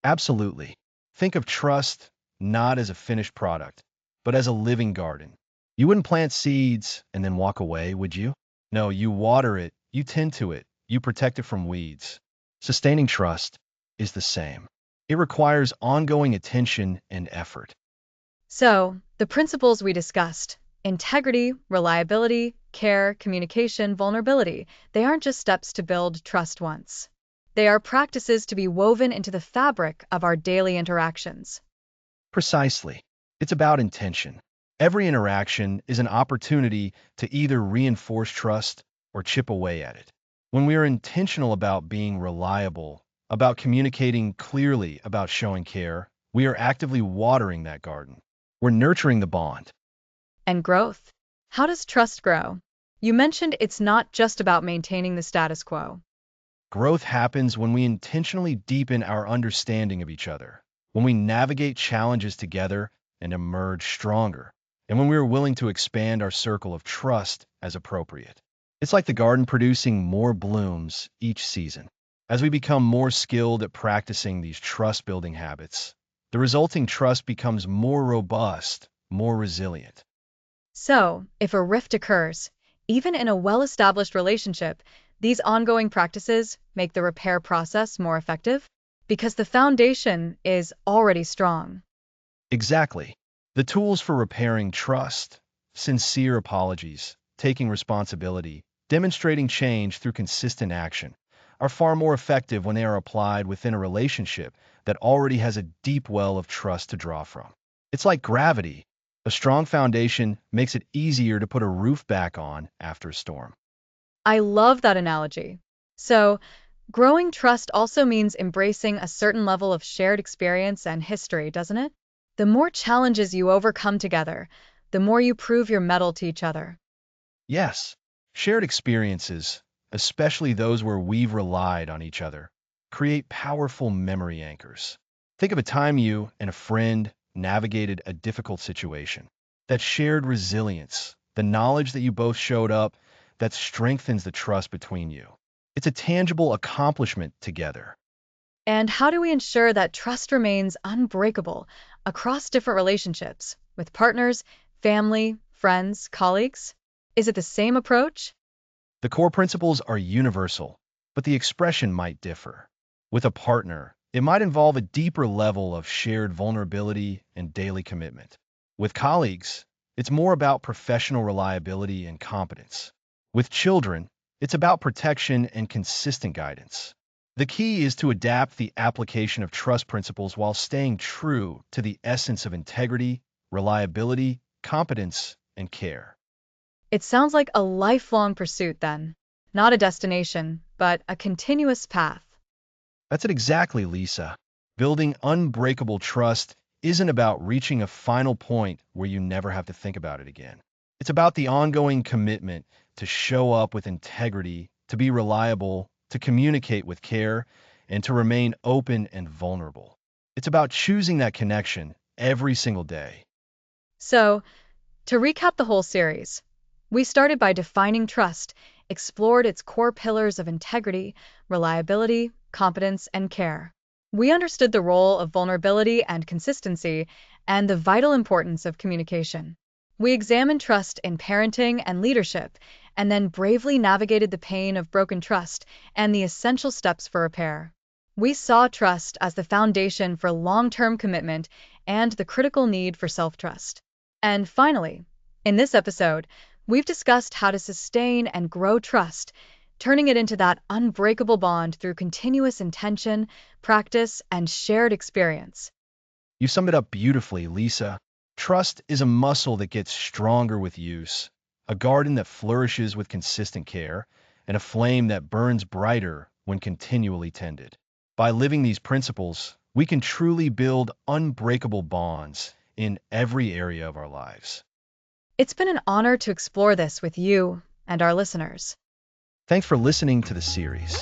Absolutely. Think of trust not as a finished product, but as a living garden. You wouldn't plant seeds and then walk away, would you? No, you water it, you tend to it, you protect it from weeds. Sustaining trust is the same. It requires ongoing attention and effort.
So, the principles we discussed integrity, reliability, care, communication, vulnerability they aren't just steps to build trust once. They are practices to be woven into the fabric of our daily interactions.
Precisely. It's about intention. Every interaction is an opportunity to either reinforce trust or chip away at it. When we are intentional about being reliable, about communicating clearly, about showing care, we are actively watering that garden. We're nurturing the bond.
And growth. How does trust grow? You mentioned it's not just about maintaining the status quo.
Growth happens when we intentionally deepen our understanding of each other, when we navigate challenges together and emerge stronger, and when we are willing to expand our circle of trust as appropriate. It's like the garden producing more blooms each season. As we become more skilled at practicing these trust-building habits, the resulting trust becomes more robust, more resilient.
So, if a rift occurs, even in a well-established relationship, these ongoing practices make the repair process more effective because the foundation is already strong.
Exactly. The tools for repairing trust, sincere apologies, taking responsibility, demonstrating change through consistent action, are far more effective when they are applied within a relationship that already has a deep well of trust to draw from. It's like gravity. A strong foundation makes it easier to put a roof back on after a storm.
I love that analogy. So, growing trust also means embracing a certain level of shared experience and history, doesn't it? The more challenges you overcome together, the more you prove your mettle to each other.
Yes, shared experiences, especially those where we've relied on each other, create powerful memory anchors. Think of a time you and a friend navigated a difficult situation. That shared resilience, the knowledge that you both showed up, that strengthens the trust between you. It's a tangible accomplishment together.
And how do we ensure that trust remains unbreakable across different relationships with partners, family, friends, colleagues? Is it the same approach?
The core principles are universal, but the expression might differ. With a partner, it might involve a deeper level of shared vulnerability and daily commitment. With colleagues, it's more about professional reliability and competence. With children, it's about protection and consistent guidance. The key is to adapt the application of trust principles while staying true to the essence of integrity, reliability, competence, and care.
It sounds like a lifelong pursuit then. Not a destination, but a continuous path.
That's it exactly, Lisa. Building unbreakable trust isn't about reaching a final point where you never have to think about it again. It's about the ongoing commitment to show up with integrity, to be reliable, to communicate with care, and to remain open and vulnerable. It's about choosing that connection every single day.
So, to recap the whole series, we started by defining trust, explored its core pillars of integrity, reliability, competence, and care. We understood the role of vulnerability and consistency and the vital importance of communication. We examined trust in parenting and leadership, and then bravely navigated the pain of broken trust and the essential steps for repair. We saw trust as the foundation for long-term commitment and the critical need for self-trust. And finally, in this episode, we've discussed how to sustain and grow trust, turning it into that unbreakable bond through continuous intention, practice, and shared experience.
You summed it up beautifully, Lisa. Trust is a muscle that gets stronger with use, a garden that flourishes with consistent care, and a flame that burns brighter when continually tended. By living these principles, we can truly build unbreakable bonds in every area of our lives.
It's been an honor to explore this with you and our listeners.
Thanks for listening to the series.